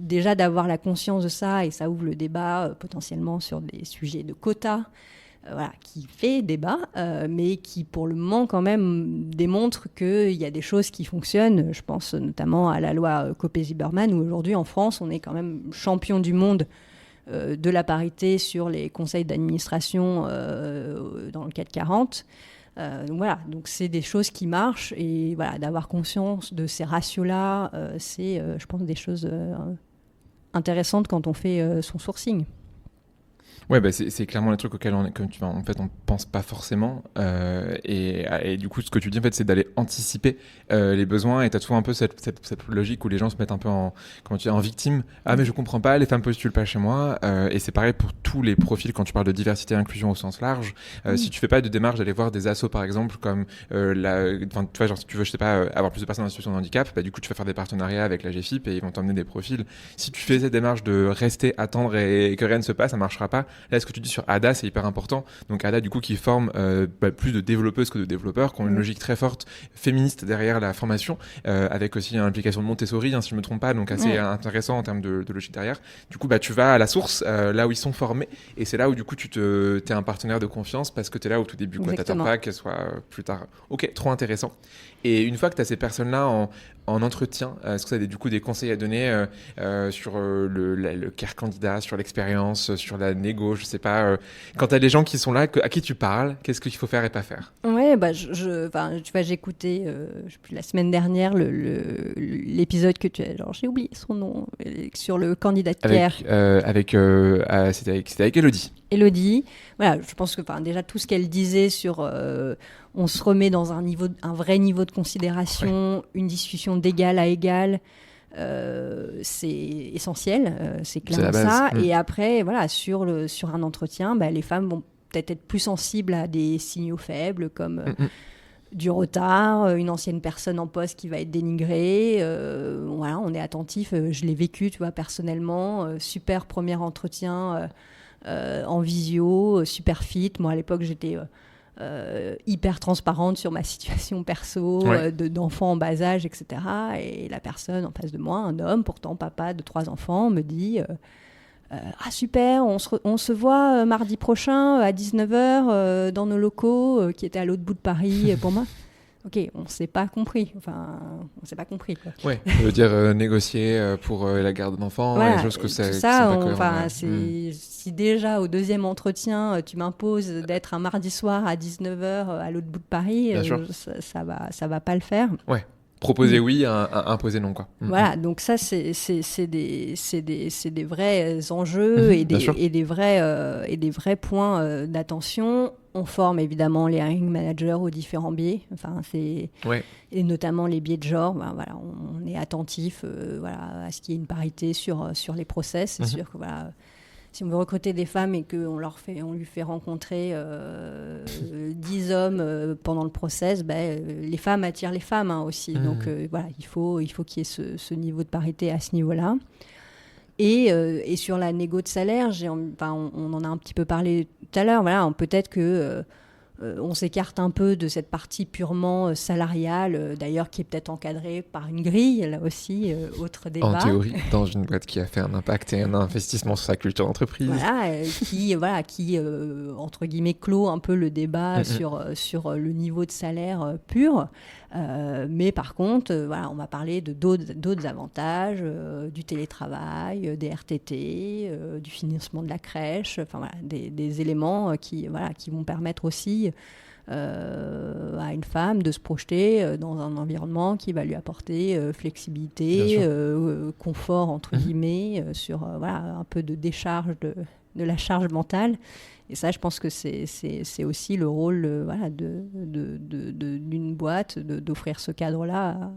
déjà d'avoir la conscience de ça, et ça ouvre le débat potentiellement sur des sujets de quotas, qui fait débat, mais qui pour le moment quand même démontre qu'il y a des choses qui fonctionnent. Je pense notamment à la loi Copé-Zimmermann, où aujourd'hui en France on est quand même champion du monde de la parité sur les conseils d'administration dans le CAC 40. Donc c'est des choses qui marchent, et d'avoir conscience de ces ratios-là, c'est, je pense, des choses intéressantes quand on fait son sourcing. Ouais, c'est clairement les trucs auxquels on pense pas forcément. Et du coup, ce que tu dis, en fait, c'est d'aller anticiper les besoins. Et t'as toujours un peu cette logique où les gens se mettent un peu en victime. Ah, mais je comprends pas, les femmes postulent pas chez moi. Et c'est pareil pour tous les profils quand tu parles de diversité et inclusion au sens large. Si tu fais pas de démarche d'aller voir des assos, par exemple, comme si tu veux, je sais pas, avoir plus de personnes en situation de handicap, du coup, tu vas faire des partenariats avec la GFIP et ils vont t'emmener des profils. Si tu fais cette démarche de rester, attendre et que rien ne se passe, ça marchera pas. Là, ce que tu dis sur Ada, c'est hyper important. Donc Ada, du coup, qui forme plus de développeuses que de développeurs, qui ont une logique très forte féministe derrière la formation, avec aussi une implication de Montessori, si je me trompe pas, donc assez intéressant en termes de logique derrière. Du coup, tu vas à la source, là où ils sont formés, et c'est là où du coup t'es un partenaire de confiance parce que t'es là au tout début. T'attends pas qu'elle soit plus tard. Ok, trop intéressant. Et une fois que t'as ces personnes-là en entretien, est-ce que tu as du coup des conseils à donner sur le care candidat, sur l'expérience, sur la négo, je sais pas, quand tu as des gens qui sont là, à qui tu parles, qu'est-ce qu'il faut faire et pas faire? Ouais, tu vois, j'ai écouté la semaine dernière l'épisode que tu as, j'ai oublié son nom, sur le candidat de care. C'était avec Elodie. Elodie, je pense que déjà tout ce qu'elle disait sur on se remet dans un vrai niveau de considération, une discussion d'égal à égal, c'est essentiel, c'est clairement ça. Et après, sur un entretien, les femmes vont peut-être être plus sensibles à des signaux faibles comme du retard, une ancienne personne en poste qui va être dénigrée. On est attentif. Je l'ai vécu, tu vois, personnellement. Super premier entretien en visio, super fit. Moi, à l'époque, j'étais hyper transparente sur ma situation perso, d'enfants en bas âge, etc. Et la personne en face de moi, un homme, pourtant papa de 3 enfants, me dit ah super, on se voit mardi prochain à 19h dans nos locaux qui étaient à l'autre bout de Paris pour moi. Ok, on ne s'est pas compris. Quoi. Ouais, ça veut dire négocier pour la garde d'enfants, les choses que ça. Si déjà au deuxième entretien, tu m'imposes d'être un mardi soir à 19h à l'autre bout de Paris, ça va pas le faire. Ouais. Proposer oui, imposer non, quoi. Voilà, donc ça c'est des vrais enjeux et des vrais points d'attention. On forme évidemment les hiring managers aux différents biais, et notamment les biais de genre. On est attentif à ce qu'il y ait une parité sur les process. C'est sûr que si on veut recruter des femmes et qu'on lui fait rencontrer 10 hommes pendant le process, les femmes attirent les femmes aussi. Donc il faut qu'il y ait ce niveau de parité à ce niveau-là. Et sur la négo de salaire, on en a un petit peu parlé tout à l'heure. Peut-être que on s'écarte un peu de cette partie purement salariale, d'ailleurs qui est peut-être encadrée par une grille, là aussi, autre débat. En théorie, dans une boîte qui a fait un impact et un investissement sur sa culture d'entreprise. Qui entre guillemets, clôt un peu le débat sur le niveau de salaire pur. Mais par contre, on va parler d'autres avantages, du télétravail, des RTT, du financement de la crèche, des éléments qui vont permettre aussi à une femme de se projeter dans un environnement qui va lui apporter flexibilité, confort entre guillemets, sur un peu de décharge de la charge mentale. Et ça, je pense que c'est aussi le rôle d'une boîte d'offrir ce cadre-là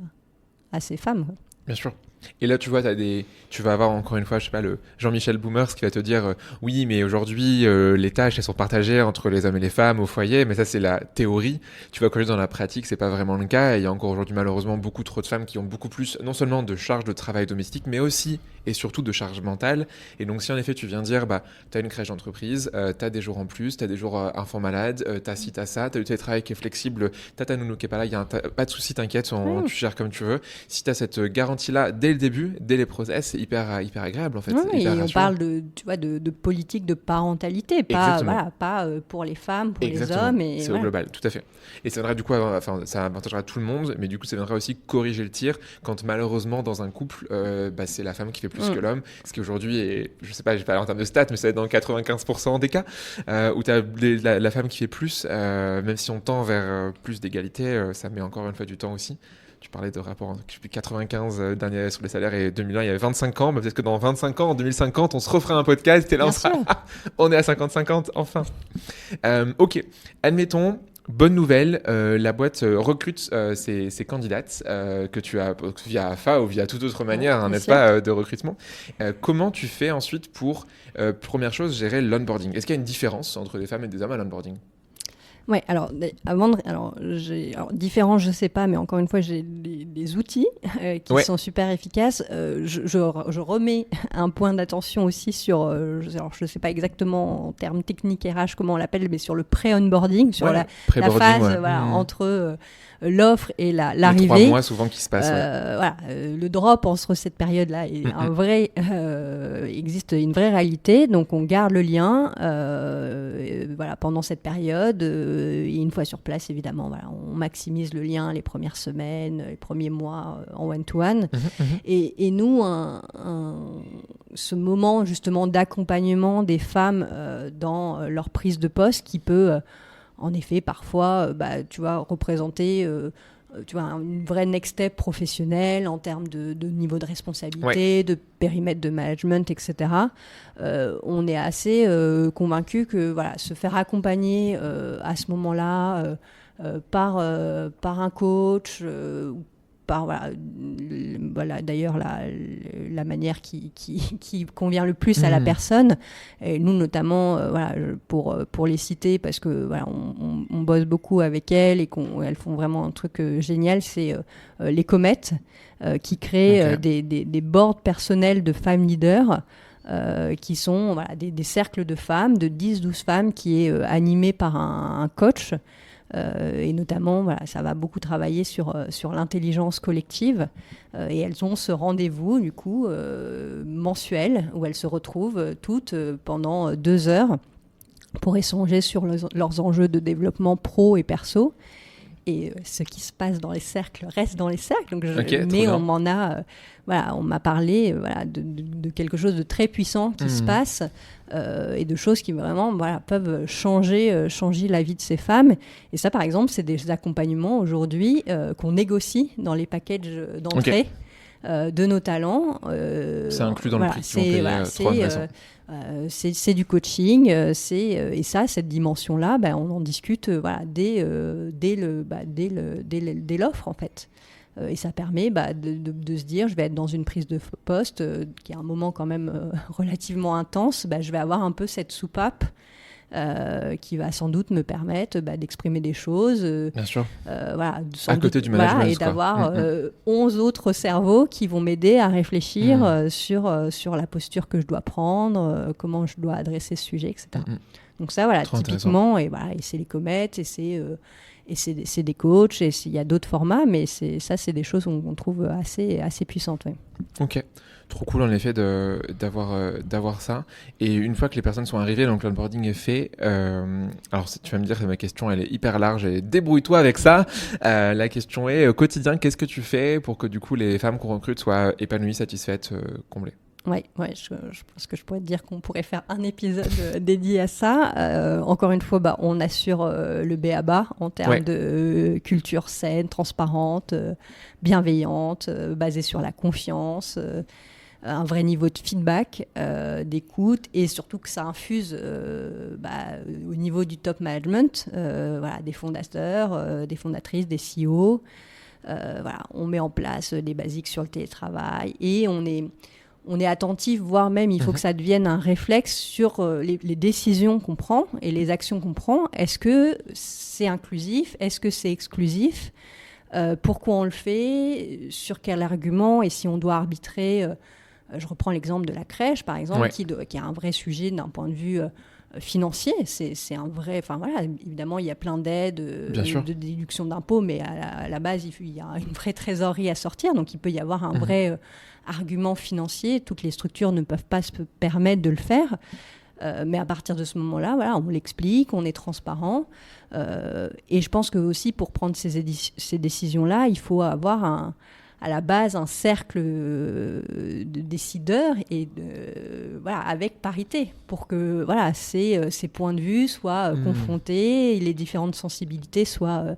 à ces femmes. Bien sûr. Et là, tu vois, tu vas avoir encore une fois, je sais pas, le Jean-Michel Boomers qui va te dire oui, mais aujourd'hui, les tâches, elles sont partagées entre les hommes et les femmes au foyer, mais ça, c'est la théorie. Tu vois, quand dans la pratique, c'est pas vraiment le cas. Et il y a encore aujourd'hui, malheureusement, beaucoup trop de femmes qui ont beaucoup plus, non seulement de charges de travail domestique, mais aussi et surtout de charges mentales. Et donc, si en effet, tu viens dire, t'as une crèche d'entreprise, t'as des jours en plus, t'as des jours enfants malades, t'as ci, t'as ça, t'as du télétravail qui est flexible, t'as ta nounou qui est pas là, pas de souci, t'inquiète, tu gères comme tu veux. Si t'as cette garantie-là dès le début, dès les process, c'est hyper agréable en fait. Oui, on parle de politique de parentalité, pas pour les femmes, pour les hommes. C'est au global, tout à fait. Et ça viendra du coup, ça avantagera tout le monde, mais du coup ça viendra aussi corriger le tir quand malheureusement dans un couple, c'est la femme qui fait plus que l'homme, ce qui aujourd'hui est, je sais pas, j'ai pas en termes de stats, mais ça va être dans 95% des cas, où tu as la femme qui fait plus, même si on tend vers plus d'égalité, ça met encore une fois du temps aussi. Tu parlais de rapport, je sais plus, 95 dernier sur les salaires et 2001, il y avait 25 ans. Peut-être que dans 25 ans, en 2050, on se refera un podcast et là, on est à 50-50, enfin. Ok, admettons, bonne nouvelle, la boîte recrute ses candidates que tu as via AFA ou via toute autre manière, n'est-ce pas, de recrutement. Comment tu fais ensuite pour, première chose, gérer l'onboarding ? Est-ce qu'il y a une différence entre des femmes et des hommes à l'onboarding ? Oui, alors, différent, je ne sais pas, mais encore une fois, j'ai des outils qui sont super efficaces. Je remets un point d'attention aussi sur, alors je ne sais pas exactement en termes techniques RH comment on l'appelle, mais sur le pré-onboarding, sur la phase entre l'offre et l'arrivée. 3 mois souvent qui se passent. Le drop entre cette période-là est existe une vraie réalité, donc on garde le lien pendant cette période. Et une fois sur place, évidemment, on maximise le lien les premières semaines, les premiers mois en one-to-one. Et nous, ce moment justement d'accompagnement des femmes dans leur prise de poste qui peut, en effet, parfois, représenter une vraie next step professionnelle en termes de niveau de responsabilité, de périmètre de management, etc. On est assez convaincus que se faire accompagner à ce moment-là par un coach, par d'ailleurs la manière qui convient le plus à la personne. Et nous notamment pour les citer, parce que on bosse beaucoup avec elles et elles font vraiment un truc génial, c'est les comètes qui créent des boards personnels de femmes leaders qui sont des cercles de femmes, de 10-12 femmes, qui est animé par un coach. Et notamment, ça va beaucoup travailler sur l'intelligence collective. Et elles ont ce rendez-vous, du coup, mensuel, où elles se retrouvent toutes pendant 2 heures pour échanger sur leurs enjeux de développement pro et perso. Et ce qui se passe dans les cercles reste dans les cercles. Donc on m'a parlé de quelque chose de très puissant qui se passe et de choses qui vraiment peuvent changer la vie de ces femmes. Et ça, par exemple, c'est des accompagnements aujourd'hui qu'on négocie dans les packages d'entrée. de nos talents. C'est inclus dans le prix qu'ils vont payer, trop intéressant. C'est du coaching, et ça, cette dimension-là, on en discute dès l'offre en fait. Et ça permet de se dire, je vais être dans une prise de poste qui est un moment quand même relativement intense, je vais avoir un peu cette soupape qui va sans doute me permettre d'exprimer des choses. Bien sûr. À côté du management. Et d'avoir 11 autres cerveaux qui vont m'aider à réfléchir sur la posture que je dois prendre, comment je dois adresser ce sujet, etc. Donc ça, typiquement, et c'est les comètes, et c'est des coachs, et il y a d'autres formats, mais c'est des choses qu'on trouve assez puissantes. Ouais. Ok. Trop cool en effet d'avoir ça. Et une fois que les personnes sont arrivées, donc l'onboarding est fait, alors tu vas me dire que ma question elle est hyper large et débrouille-toi avec ça. La question est au quotidien, qu'est-ce que tu fais pour que du coup les femmes qu'on recrute soient épanouies, satisfaites, comblées? Ouais, je pense que je pourrais te dire qu'on pourrait faire un épisode dédié à ça. Encore une fois, on assure le b.a.-ba en termes de culture saine, transparente, bienveillante, basée sur la confiance, un vrai niveau de feedback, d'écoute, et surtout que ça infuse au niveau du top management, des fondateurs, des fondatrices, des CEO. On met en place des basiques sur le télétravail, et on est attentif, voire même il faut que ça devienne un réflexe sur les décisions qu'on prend et les actions qu'on prend. Est-ce que c'est inclusif? Est-ce que c'est exclusif? Pourquoi on le fait? Sur quel argument? Et si on doit arbitrer, je reprends l'exemple de la crèche, par exemple, qui est un vrai sujet d'un point de vue financier. C'est un vrai... évidemment, il y a plein d'aides, de déduction d'impôts, mais à la base, il y a une vraie trésorerie à sortir. Donc, il peut y avoir un vrai argument financier. Toutes les structures ne peuvent pas se permettre de le faire. Mais à partir de ce moment-là, on l'explique, on est transparent. Et je pense que aussi, pour prendre ces décisions-là, il faut avoir à la base un cercle de décideurs et avec parité pour que ces points de vue soient confrontés et les différentes sensibilités soient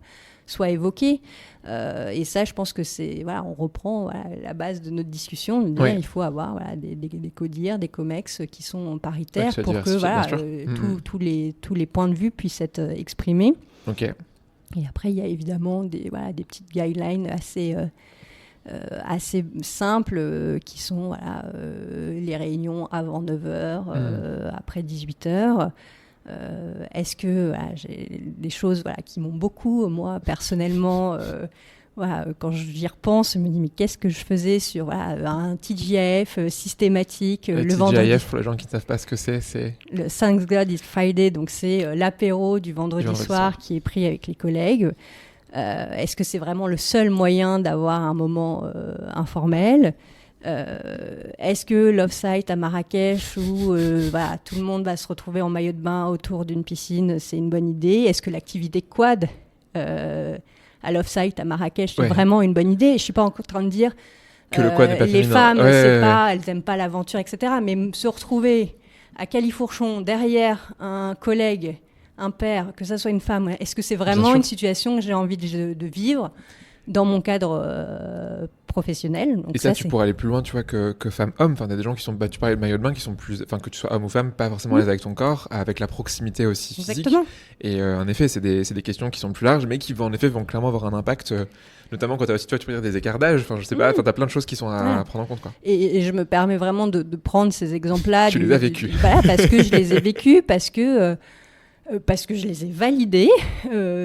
évoquées. Et ça, je pense que on reprend la base de notre discussion, de dire il faut avoir des CODIR, des COMEX qui sont paritaires pour que tous les points de vue puissent être exprimés. Okay. Et après, il y a évidemment des petites guidelines assez simples qui sont les réunions avant 9h, après 18h. Est-ce que j'ai des choses qui m'ont beaucoup, moi, personnellement, quand j'y repense, je me dis, mais qu'est-ce que je faisais sur un TGIF systématique le vendredi. TGIF, pour les gens qui ne savent pas ce que c'est... Le Thanks God It's Friday, donc c'est l'apéro du vendredi soir qui est pris avec les collègues. Est-ce que c'est vraiment le seul moyen d'avoir un moment informel? Est-ce que l'off-site à Marrakech où tout le monde va se retrouver en maillot de bain autour d'une piscine, c'est une bonne idée? Est-ce que l'activité quad à l'off-site à Marrakech, c'est vraiment une bonne idée? Je ne suis pas encore en train de dire que le quad n'est pas les féminin. femmes, elles n'aiment pas l'aventure, etc. Mais se retrouver à Califourchon derrière un collègue, un père, que ça soit une femme, est-ce que c'est vraiment une situation que j'ai envie de vivre dans mon cadre professionnel? Donc et ça, tu pourrais aller plus loin, tu vois, que femme-homme. Enfin, il y a des gens qui sont, tu parlais de maillot de bain, qui sont plus, enfin, que tu sois homme ou femme, pas forcément à l'aise avec ton corps, avec la proximité aussi physique. Exactement. Et en effet, c'est des questions qui sont plus larges, mais qui vont clairement avoir un impact, notamment quand tu as aussi, tu peux dire des écarts d'âge. Enfin, je sais pas, t'as plein de choses qui sont à prendre en compte, quoi. Et je me permets vraiment de prendre ces exemples-là. Tu les as vécus. Parce que je les ai vécus, parce que je les ai validés,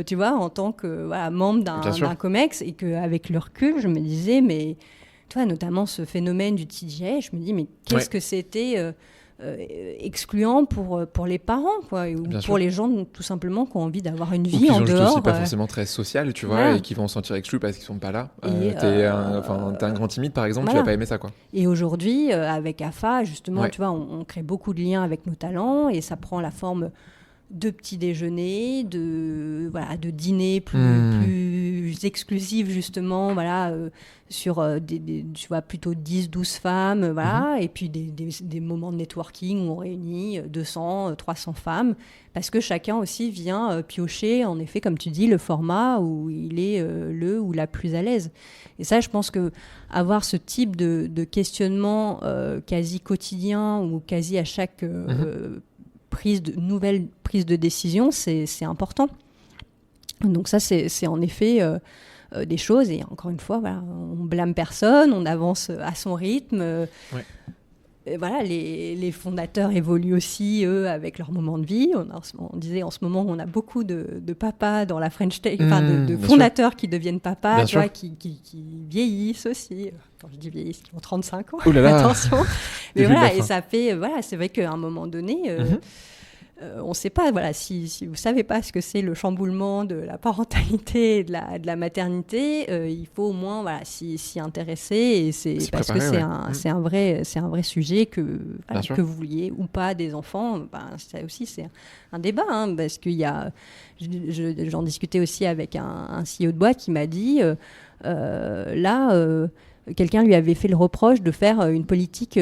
tu vois, en tant que membre d'un COMEX, et qu'avec le recul, je me disais, mais tu vois, notamment ce phénomène du TGA, je me dis, mais qu'est-ce que c'était excluant pour les parents, quoi, ou pour les gens, tout simplement, qui ont envie d'avoir une vie en dehors. Aussi pas forcément très sociale, tu vois, et qui vont se sentir exclus parce qu'ils sont pas là. T'es un grand timide, par exemple, tu vas pas aimer ça, quoi. Et aujourd'hui, avec AFA, justement, tu vois, on crée beaucoup de liens avec nos talents, et ça prend la forme de petits déjeuners, de dîners plus plus exclusive justement, voilà, sur tu vois, plutôt 10-12 femmes, voilà, et puis des moments de networking où on réunit 200, 300 femmes, parce que chacun aussi vient piocher, en effet, comme tu dis, le format où il est le ou la plus à l'aise. Et ça, je pense que avoir ce type de questionnement quasi quotidien ou quasi à chaque nouvelle prise de décision, c'est important. Donc ça, c'est en effet des choses. Et encore une fois, voilà, on blâme personne, on avance à son rythme. Et voilà, les fondateurs évoluent aussi, eux, avec leur moment de vie. On disait en ce moment, on a beaucoup de papas dans la French Tech, de fondateurs qui deviennent papas, tu vois, qui vieillissent aussi. Quand je dis vieillissent, ils ont 35 ans, attention. Mais voilà, et ça fait, voilà, c'est vrai qu'à un moment donné... on ne sait pas, voilà, si vous ne savez pas ce que c'est le chamboulement de la parentalité et de la maternité, il faut au moins s'y intéresser, et parce que c'est un vrai sujet que vous vouliez ou pas des enfants. Ça aussi, c'est un débat, hein, parce qu'il y a, j'en discutais aussi avec un CEO de boîte qui m'a dit, quelqu'un lui avait fait le reproche de faire une politique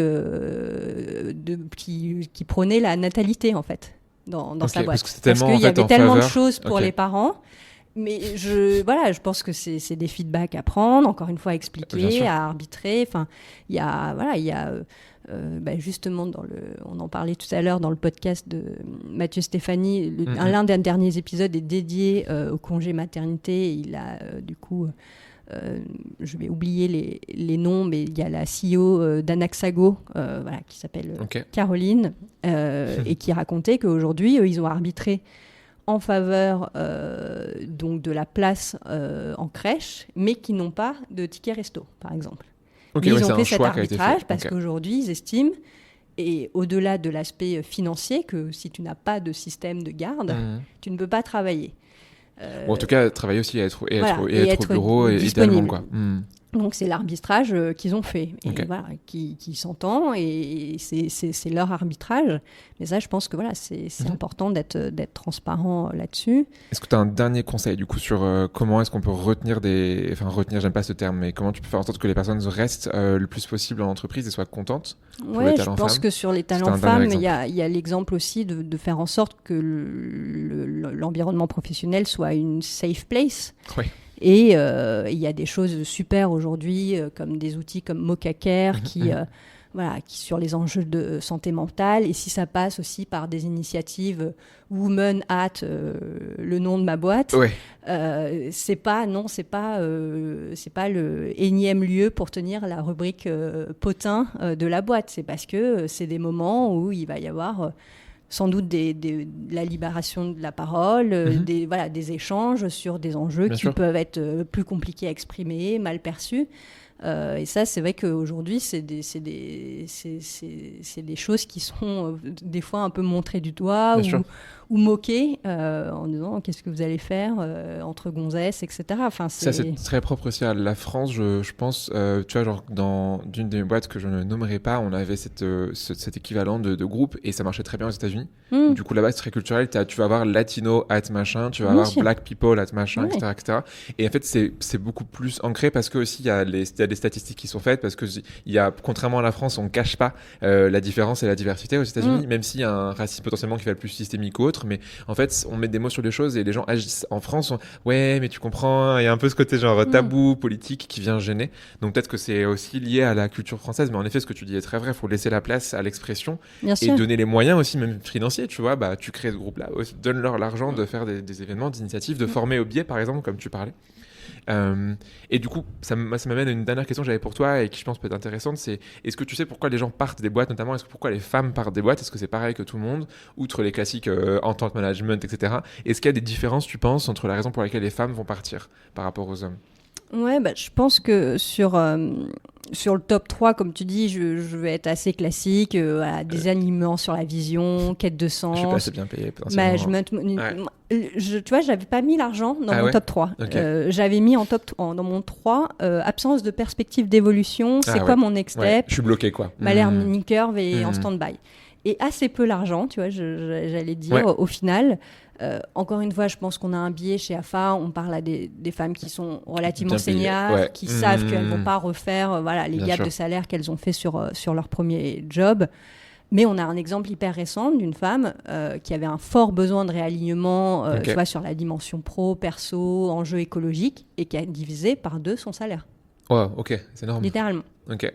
qui prônait la natalité, en fait. Dans sa boîte. Parce qu'il y avait tellement de choses pour les parents. Mais je pense que c'est des feedbacks à prendre, encore une fois à expliquer, à arbitrer. Enfin, il y a justement, on en parlait tout à l'heure dans le podcast de Mathieu Stéphanie, l'un des derniers épisodes est dédié au congé maternité. Il a du coup... je vais oublier les noms, mais il y a la CEO d'Anaxago, qui s'appelle Caroline, et qui racontait qu'aujourd'hui, ils ont arbitré en faveur donc de la place en crèche, mais qui n'ont pas de ticket resto, par exemple. Mais ils ont fait cet arbitrage parce qu'aujourd'hui, ils estiment, et au-delà de l'aspect financier, que si tu n'as pas de système de garde, tu ne peux pas travailler. Ou en tout cas, travailler aussi et être au bureau, idéalement, quoi. Donc, c'est l'arbitrage qu'ils ont fait, et qui s'entend, et c'est leur arbitrage. Mais ça, je pense que c'est important d'être transparent là-dessus. Est-ce que tu as un dernier conseil, du coup, sur comment est-ce qu'on peut retenir retenir, j'aime pas ce terme, mais comment tu peux faire en sorte que les personnes restent le plus possible en entreprise et soient contentes pour les talents femmes ? Je pense que sur les talents femmes, il y a l'exemple aussi de faire en sorte que l'environnement professionnel soit une safe place. Oui. Et il y a des choses super aujourd'hui, comme des outils comme Mocacare qui sur les enjeux de santé mentale. Et si ça passe aussi par des initiatives Women at le nom de ma boîte, c'est pas le énième lieu pour tenir la rubrique potin de la boîte. C'est parce que c'est des moments où il va y avoir sans doute la libération de la parole, des échanges sur des enjeux qui peuvent être plus compliqués à exprimer, mal perçus. Et ça, c'est vrai qu'aujourd'hui, c'est des choses qui sont des fois un peu montrées du doigt ou moquées en disant qu'est-ce que vous allez faire entre gonzesses, etc. Enfin, ça, c'est très propre aussi à la France, je pense. Tu vois, genre dans une des boîtes que je ne nommerai pas, on avait cet équivalent de groupe, et ça marchait très bien aux États-Unis. Du coup, là-bas, c'est très culturel. Tu vas avoir Latino at machin, tu vas avoir Black people at machin, etc., etc. Et en fait, c'est beaucoup plus ancré parce que aussi il y a des statistiques qui sont faites, parce que contrairement à la France, on cache pas la différence et la diversité aux États-Unis, même s'il y a un racisme potentiellement qui va être plus systémique ou autre. Mais en fait, on met des mots sur les choses et les gens agissent. En France, ouais, mais tu comprends, il y a un peu ce côté genre tabou politique qui vient gêner. Donc peut-être que c'est aussi lié à la culture française, mais en effet, ce que tu dis est très vrai. Il faut laisser la place à l'expression et donner les moyens aussi, même financiers. Tu vois, tu crées ce groupe-là, donne-leur l'argent de faire des événements, des initiatives, de former au biais, par exemple, comme tu parlais. Et du coup, ça m'amène à une dernière question que j'avais pour toi et qui je pense peut être intéressante, c'est est-ce que tu sais pourquoi les gens partent des boîtes, notamment pourquoi les femmes partent des boîtes? Est-ce que c'est pareil que tout le monde, outre les classiques entente management, etc. Est-ce qu'il y a des différences, tu penses, entre la raison pour laquelle les femmes vont partir par rapport aux hommes? Ouais, je pense que sur le top 3, comme tu dis, je vais être assez classique, des aliments sur la vision, quête de sens. Je suis pas assez bien payé. Tu vois, j'avais pas mis l'argent dans mon top 3. Okay. J'avais mis dans mon 3 absence de perspective d'évolution, c'est quoi mon next step? Je suis bloqué, quoi. Ma learning curve est en stand-by. et assez peu l'argent, tu vois, j'allais dire, au final. Encore une fois, je pense qu'on a un biais chez AFA. On parle à des femmes qui sont relativement seniors, qui savent qu'elles ne vont pas refaire les gaps de salaire qu'elles ont fait sur leur premier job. Mais on a un exemple hyper récent d'une femme qui avait un fort besoin de réalignement tu vois, sur la dimension pro, perso, enjeux écologiques, et qui a divisé par 2 son salaire. Wow, ok, c'est énorme. Littéralement. Ok.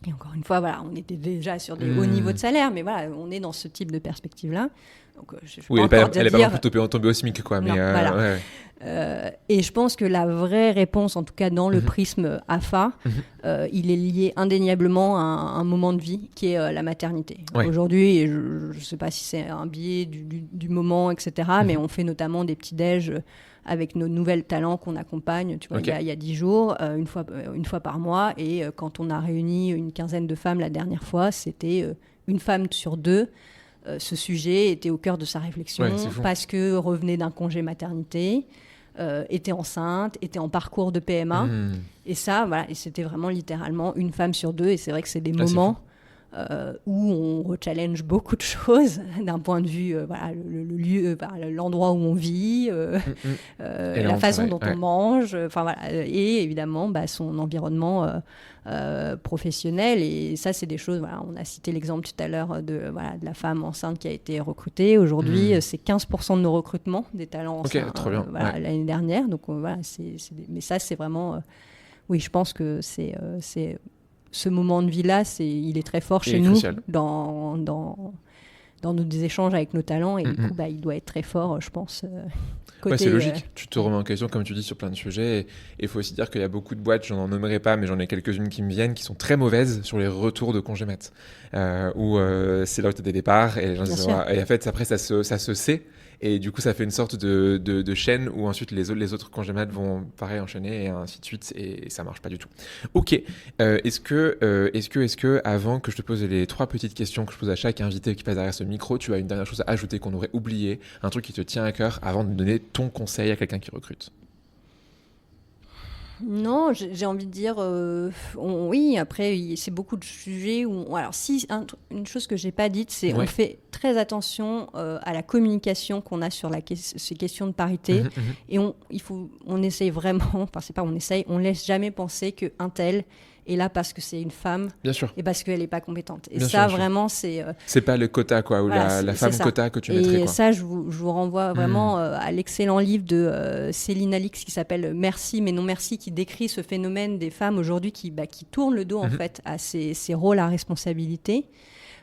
Et encore une fois, on était déjà sur des hauts niveaux de salaire, mais on est dans ce type de perspective-là. Donc, oui, elle n'est pas non plus tombée au SMIC, quoi. Mais, non, voilà. Et je pense que la vraie réponse, en tout cas dans le prisme AFA, il est lié indéniablement à un moment de vie qui est la maternité. Aujourd'hui, je ne sais pas si c'est un biais du moment, etc., mais on fait notamment des petits déj avec nos nouvelles talents qu'on accompagne, tu vois, il y a 10 jours, une fois par mois. Et quand on a réuni une quinzaine de femmes la dernière fois, c'était une femme sur 2. Ce sujet était au cœur de sa réflexion parce que revenait d'un congé maternité, était enceinte, était en parcours de PMA. Et ça, et c'était vraiment littéralement une femme sur 2. Et c'est vrai que c'est des moments où on rechallenge beaucoup de choses d'un point de vue, le lieu, l'endroit où on vit, la façon dont on mange, et évidemment son environnement professionnel. Et ça, c'est des choses, on a cité l'exemple tout à l'heure de la femme enceinte qui a été recrutée. Aujourd'hui, c'est 15% de nos recrutements des talents enceintes l'année dernière. Donc mais ça, c'est vraiment... oui, je pense que c'est ce moment de vie-là, il est très fort chez nous dans nos échanges avec nos talents. Et du coup, il doit être très fort, je pense. Côté, c'est logique. Tu te remets en question, comme tu dis, sur plein de sujets. Et il faut aussi dire qu'il y a beaucoup de boîtes, je n'en nommerai pas, mais j'en ai quelques-unes qui me viennent, qui sont très mauvaises sur les retours de congé mat. Où c'est là où tu as des départs. Et en fait, après, ça se sait. Et du coup, ça fait une sorte de chaîne où ensuite les autres congés mat vont pareil enchaîner et ainsi de suite, et ça marche pas du tout. Ok. Est-ce que avant que je te pose les 3 petites questions que je pose à chaque invité qui passe derrière ce micro, tu as une dernière chose à ajouter qu'on aurait oublié, un truc qui te tient à cœur avant de donner ton conseil à quelqu'un qui recrute? Non, j'ai envie de dire, oui, après, c'est beaucoup de sujets où... Alors, une chose que je n'ai pas dite, c'est on fait très attention à la communication qu'on a sur ces questions de parité. Et on essaye vraiment, enfin, c'est pas on essaye, on laisse jamais penser qu'un tel est là parce que c'est une femme et parce qu'elle n'est pas compétente. Et ça, vraiment, c'est... c'est pas le quota, quoi, ou la femme quota que tu mettrais, et quoi. Ça, je vous renvoie vraiment à l'excellent livre de Céline Alix qui s'appelle « Merci, mais non merci », qui décrit ce phénomène des femmes aujourd'hui qui tournent le dos, en fait, à ces rôles à responsabilité.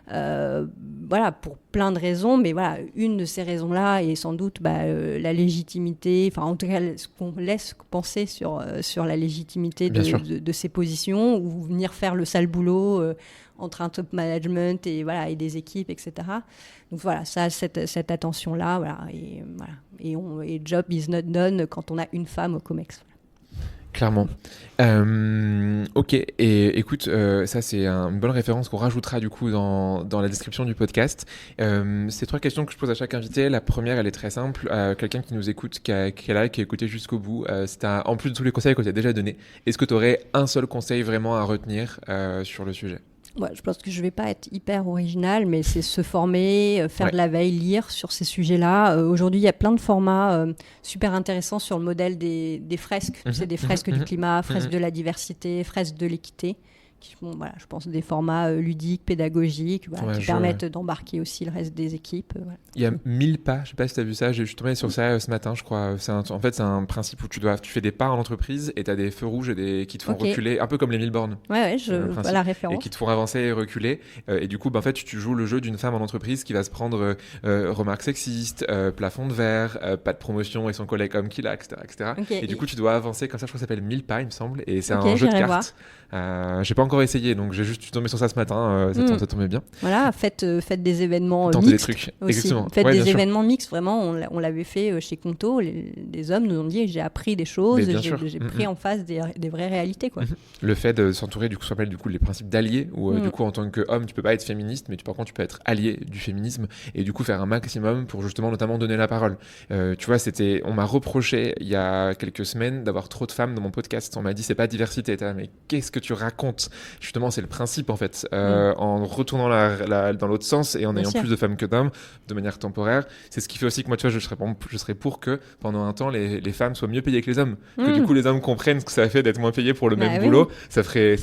Pour plein de raisons, mais une de ces raisons-là est sans doute la légitimité, enfin en tout cas ce qu'on laisse penser sur la légitimité de ces positions, ou venir faire le sale boulot entre un top management et des équipes, etc. Donc ça, cette attention-là, et job is not done quand on a une femme au COMEX. Clairement. Ok, et écoute, ça c'est une bonne référence qu'on rajoutera du coup dans la description du podcast. C'est 3 questions que je pose à chaque invité. La première, elle est très simple. Quelqu'un qui nous écoute, qui a écouté jusqu'au bout, en plus de tous les conseils qu'on t'a déjà donnés, est-ce que tu aurais un seul conseil vraiment à retenir sur le sujet? Je pense que je ne vais pas être hyper originale, mais c'est se former, faire de la veille, lire sur ces sujets-là. Aujourd'hui, il y a plein de formats super intéressants sur le modèle des fresques. C'est des fresques du climat, fresques de la diversité, fresques de l'équité, qui sont, je pense, des formats ludiques, pédagogiques, qui permettent d'embarquer aussi le reste des équipes. Il y a 1000 pas, je ne sais pas si tu as vu ça, je suis tombé sur ça ce matin, je crois. En fait, c'est un principe où tu fais des pas en entreprise et tu as des feux rouges qui te font reculer, un peu comme les 1000 bornes. Je vois la référence. Et qui te font avancer et reculer. Et du coup, en fait, tu joues le jeu d'une femme en entreprise qui va se prendre remarques sexistes, plafond de verre, pas de promotion et son collègue homme qu'il a, etc. Et du coup, tu dois avancer comme ça, je crois que ça s'appelle 1000 pas, il me semble. Et c'est un jeu de cartes. J'ai pas encore essayé, donc je suis tombé sur ça ce matin, ça tombait bien. Faites des événements mixtes des trucs. Aussi. Exactement. Faites des événements mixtes, vraiment, on l'avait fait chez Conto, les hommes nous ont dit j'ai appris des choses, j'ai pris en face des vraies réalités, quoi. Le fait de s'entourer, du coup, ça s'appelle du coup les principes d'alliés, où du coup en tant qu'homme tu peux pas être féministe, mais par contre tu peux être allié du féminisme, et du coup faire un maximum pour justement notamment donner la parole. Tu vois, on m'a reproché il y a quelques semaines d'avoir trop de femmes dans mon podcast. On m'a dit c'est pas diversité, mais qu'est-ce que tu racontes? Justement, c'est le principe en fait. En retournant dans l'autre sens et en ayant plus de femmes que d'hommes de manière temporaire, c'est ce qui fait aussi que moi, tu vois, je serais pour que pendant un temps, les femmes soient mieux payées que les hommes. Que du coup, les hommes comprennent ce que ça fait d'être moins payés pour le même boulot. Ça ferait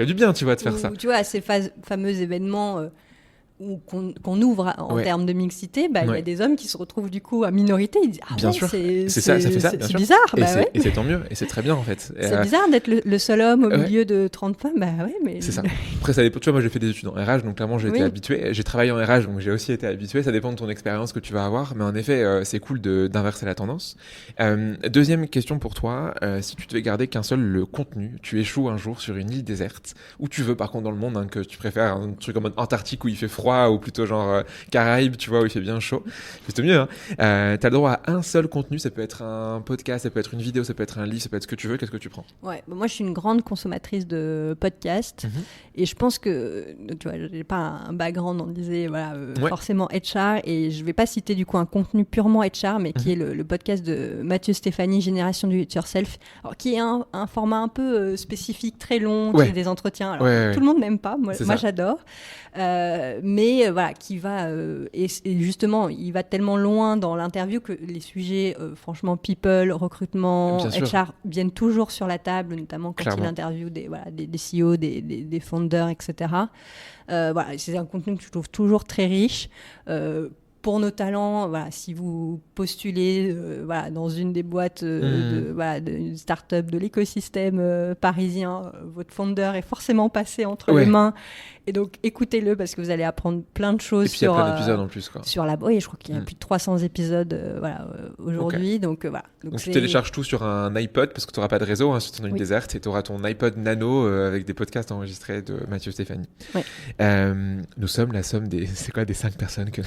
du bien, tu vois, de faire ça. Tu vois, ces fameux événements qu'on ouvre en termes de mixité, il y a des hommes qui se retrouvent du coup à minorité. Ils disent bien sûr. C'est ça fait ça. C'est bizarre. Et c'est tant mieux. Et c'est très bien en fait. C'est bizarre d'être le seul homme au milieu de 30 femmes. Mais c'est ça. Après, ça dépend. Tu vois, moi j'ai fait des études en RH, donc clairement j'ai été habitué. J'ai travaillé en RH, donc j'ai aussi été habitué. Ça dépend de ton expérience que tu vas avoir. Mais en effet, c'est cool d'inverser la tendance. Deuxième question pour toi. Si tu devais garder qu'un seul le contenu, tu échoues un jour sur une île déserte, où tu veux par contre dans le monde, que tu préfères un truc en mode Antarctique où il fait froid, ou plutôt genre Caraïbes, tu vois, où il fait bien chaud. C'est mieux, hein. T'as le droit à un seul contenu, ça peut être un podcast, ça peut être une vidéo, ça peut être un livre, ça peut être ce que tu veux. Qu'est-ce que tu prends? Moi je suis une grande consommatrice de podcasts et je pense que, tu vois, j'ai pas un background, on disait, forcément HR, et je vais pas citer du coup un contenu purement HR, mais qui est le podcast de Mathieu Stéphanie, Génération du It Yourself, alors, qui est un format un peu spécifique, très long, qui est des entretiens. Alors, tout le monde n'aime pas, moi j'adore. Mais qui va et justement il va tellement loin dans l'interview que les sujets franchement people, recrutement, HR viennent toujours sur la table, notamment quand il interviewe des CEO, des founders, etc. C'est un contenu que je trouve toujours très riche. Pour nos talents, si vous postulez dans une des boîtes d'une start-up de l'écosystème parisien, votre founder est forcément passé entre les mains. Et donc, écoutez-le parce que vous allez apprendre plein de choses. Et puis, il y a plein d'épisodes en plus, quoi. Oui, je crois qu'il y a plus de 300 épisodes aujourd'hui. Donc tu télécharges tout sur un iPod parce que tu n'auras pas de réseau sur ton île déserte, et tu auras ton iPod Nano avec des podcasts enregistrés de Mathieu Stéphanie. Nous sommes la somme des 5 personnes que...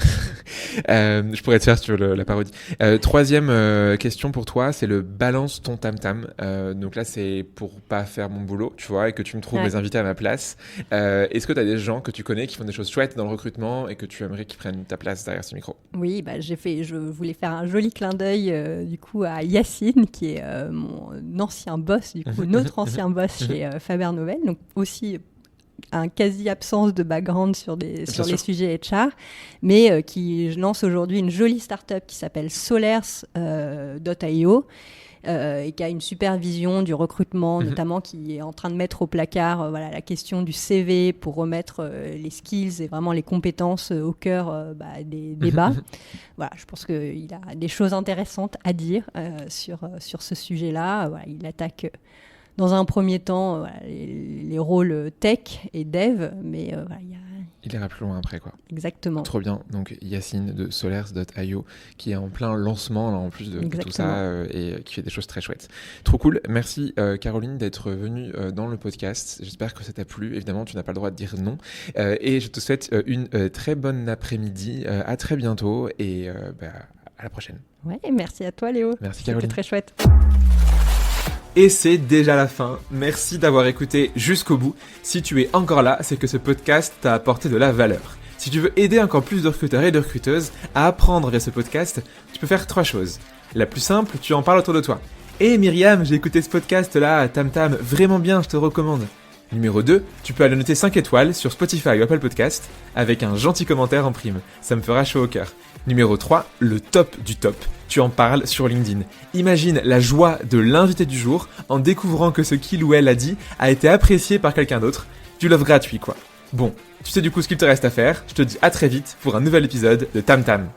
je pourrais te faire sur la parodie. Troisième question pour toi, c'est le balance ton tam-tam. Donc là, c'est pour pas faire mon boulot, tu vois, et que tu me trouves mes invités à ma place. Est-ce que tu as des gens que tu connais qui font des choses chouettes dans le recrutement et que tu aimerais qu'ils prennent ta place derrière ce micro? Oui, je voulais faire un joli clin d'œil du coup à Yacine, qui est mon ancien boss, du coup notre ancien boss chez Faber Novel, donc aussi un quasi-absence de background sur les sujets HR, mais qui lance aujourd'hui une jolie start-up qui s'appelle Solers.io, et qui a une super vision du recrutement, notamment qui est en train de mettre au placard la question du CV pour remettre les skills et vraiment les compétences au cœur des débats. Je pense qu'il a des choses intéressantes à dire sur ce sujet-là. Il attaque dans un premier temps les rôles tech et dev, mais il ira plus loin après, quoi. Exactement. Trop bien. Donc Yacine de Solers.io qui est en plein lancement là, en plus de tout ça, et qui fait des choses très chouettes. Trop cool. Merci Caroline d'être venue dans le podcast. J'espère que ça t'a plu. Évidemment, tu n'as pas le droit de dire non. Et je te souhaite une très bonne après-midi. À très bientôt et à la prochaine. Merci à toi Léo. Merci Caroline. C'était très chouette. Et c'est déjà la fin. Merci d'avoir écouté jusqu'au bout. Si tu es encore là, c'est que ce podcast t'a apporté de la valeur. Si tu veux aider encore plus de recruteurs et de recruteuses à apprendre via ce podcast, tu peux faire 3 choses. La plus simple, tu en parles autour de toi. Myriam, j'ai écouté ce podcast-là, Tam Tam, vraiment bien, je te recommande. Numéro 2, tu peux aller noter 5 étoiles sur Spotify ou Apple Podcast avec un gentil commentaire en prime. Ça me fera chaud au cœur. Numéro 3, le top du top. Tu en parles sur LinkedIn. Imagine la joie de l'invité du jour en découvrant que ce qu'il ou elle a dit a été apprécié par quelqu'un d'autre. Du love gratuit, quoi. Bon, tu sais du coup ce qu'il te reste à faire. Je te dis à très vite pour un nouvel épisode de Tam Tam.